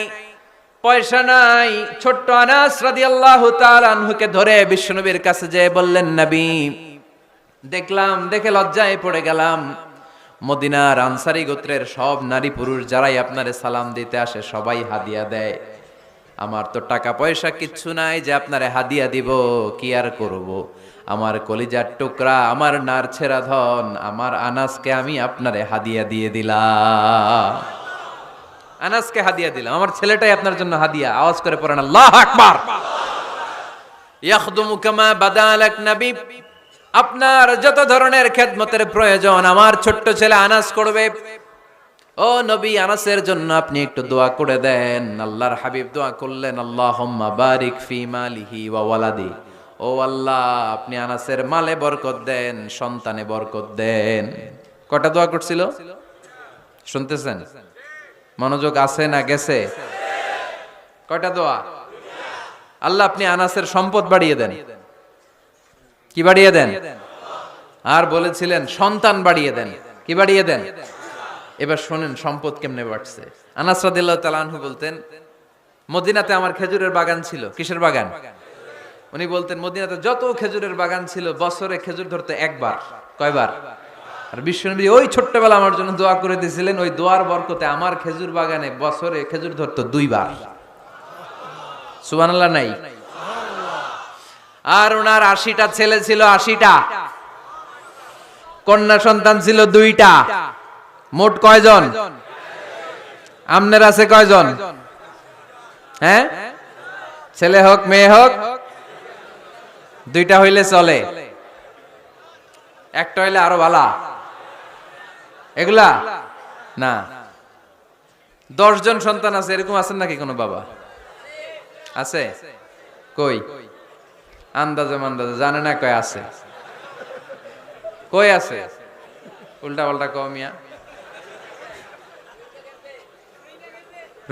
পয়সা নাই। ছোট্ট আনাস রাদিয়াল্লাহু তাআলা আনহুকে ধরে বিশ্বনবীর কাছে যেয়ে বললেন, নবী দেখলাম, দেখে লজ্জায় পড়ে গেলাম, মদিনার আনসারী গোত্রের সব নারী পুরুষ যারাই আপনারে সালাম দিতে আসে সবাই হাদিয়া দেয়। আমার তো টাকা পয়সা কিচ্ছু নাই যে আপনারে হাদিয়া দিব, কি আর করব। আমার কলিজার টুকরা, আমার নারছেরা ধন, আমার আনাসকে আমি আপনারে হাদিয়া দিয়ে দিলাম। আনাসকে হাদিয়া দিলাম, আমার ছেলেটাই আপনার জন্য হাদিয়া। আওয়াজ করে পড়েন আল্লাহু আকবার। ইয়াখদুমু কামা বাদালাক নবী, আপনার যত ধরনের খেদমতের প্রয়োজন আমার ছোট্ট ছেলে আনাস করবে। ও নবী, আনাসের জন্য আপনি একটু দোয়া করে দেন। আল্লাহর হাবিব দোয়া করলেন, আল্লাহুম্মা বারিক ফি মালিহি ওয়া ওয়ালাদি। ও আল্লাহ, আপনি আনাসের মালে বরকত দেন, সন্তানে বরকত দেন। কটা দোয়া করছিল শুনতেছেন? মনোযোগ আছে না গেছে? কয়টা দোয়া? আল্লাহ আপনি আনাসের সম্পদ বাড়িয়ে দেন। কি বাড়িয়ে দেন? আর বলেছিলেন সন্তান বাড়িয়ে দেন। কি বাড়িয়ে দেন? এবার শোনেন সম্পদ কেমনে বাড়ছে। আনাস রাদিয়াল্লাহু তাআলা আনহু বলতেন, মদিনাতে আমার খেজুরের বাগান ছিল। কিসের বাগান? উনি বলতেন মদিনাতে যত খেজুরের বাগান ছিল বছরে খেজুর ধরতে একবার। কয়বার? আর বিশ্বনবী ওই ছোট্টবেলা আমার জন্য দোয়া করে দিয়েছিলেন, ওই দোয়ার বরকতে আমার খেজুর বাগানে বছরে খেজুর ধরতো 2 বার। সুবহানাল্লাহ নাই? আর ওনার 80টা ছেলে ছিল, 80টা কন্যা সন্তান ছিল 2টা। মোট কয়জন? আমনের আছে কয়জন? হ্যাঁ, ছেলে হোক মেয়ে হোক 2টা হইলে চলে, একটা হইলে আরো ভালো। এগুলা না, 10 জন সন্তান আছে এরকম আছেন নাকি কোনো বাবা? আছে? কই? আন্দাজে মান্দাজে জানে না কয় আছে। কই আছে? উল্টা পাল্টা কও মিয়া।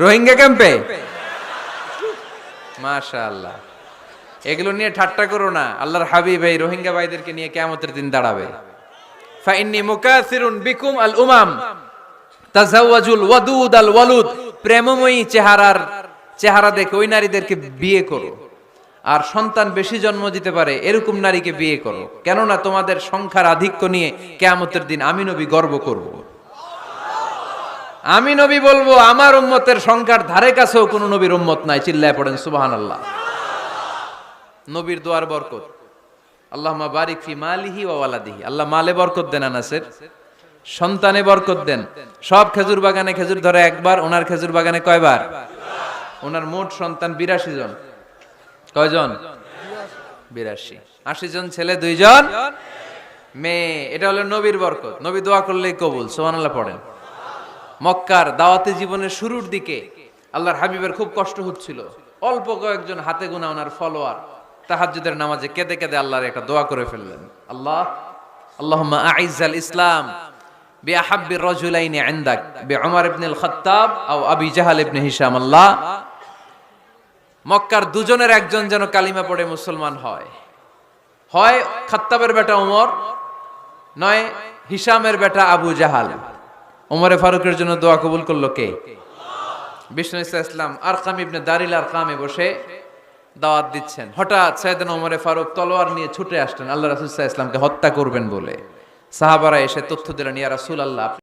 রোহিঙ্গা ক্যাম্পে? মাশাআল্লাহ। এগুলো নিয়ে ঠাট্টা করো না। আল্লাহর হাবিব এই রোহিঙ্গা ভাইদেরকে নিয়ে কিয়ামতের দিন দাঁড়াবে। ফা ইন্নী মুকাসিরুন বিকুম আল উমাম তাজাওয়াজুল ওয়াদুদ আল ওয়ালুদ। প্রেমময়ী চেহারা দেখে ওই নারীদেরকে বিয়ে করো, আর সন্তান বেশি জন্ম দিতে পারে এরকম নারীকে বিয়ে করো, কেননা তোমাদের সংখ্যার আধিক্য নিয়ে কিয়ামতের দিন আমি নবী গর্ব করব। আমি নবী বলবো আমার উম্মতের সংখ্যার ধারে কাছেও কোনো নবীর উম্মত নাই। চিল্লায় পড়েন সুবহানাল্লাহ। নবীর দোয়ার বরকত। আল্লাহুম্মা বারিক ফি মালিহি ওয়া ওয়ালাদিহি। আল্লাহ মালে বরকত দেন, আনাসের সন্তানে বরকত দেন। সব খেজুর বাগানে খেজুর ধরে একবার, ওনার খেজুর বাগানে কয়বার? ওনার মোট সন্তান 82 জন। কয়জন? 82। 80 জন ছেলে, 2 জন মেয়ে। এটা হলো নবীর বরকত। নবী দোয়া করলেই কবুল। সুবহানাল্লাহ পড়েন। মক্কার দাওয়াতি জীবনের শুরুর দিকে আল্লাহর হাবিবের খুব কষ্ট হচ্ছিল। অল্প কয়েকজন হাতে গোনা ওনার ফলোয়ার তাহাজ্জুদের নামাজে কেঁদে কেঁদে আল্লাহর একটা দোয়া করে ফেললেন। আল্লাহুম্মা আইজ্জাল ইসলাম বিআহাব্বির রাজুলাইনি ইনদাক বিউমর ইবনে খাত্তাব আও আবি জাহাল ইবনে হিশাম। আল্লাহ, মক্কার দুজনের একজন যেন কালিমা পড়ে মুসলমান হয়। হয় খাত্তাবের বেটা ওমর, নয় হিশামের বেটা আবু জাহাল। ওমরে ফারুকের জন্য দোয়া কবুল করলো কে? বিষ্ণু ইসলাম আরকাম ইবনে দারিল আরকামে বসে দাওয়াত দিচ্ছেন। হঠাৎ সাইয়েদনা ওমরে ফারুক তলোয়ার নিয়ে ছুটে আসলেন আল্লাহ রাসূল সাল্লাল্লাহু আলাইহি ওয়াসাল্লামকে হত্যা করবেন বলে। সাহাবারা এসে তথ্য দিলেন, ইয়া রাসূলুল্লাহ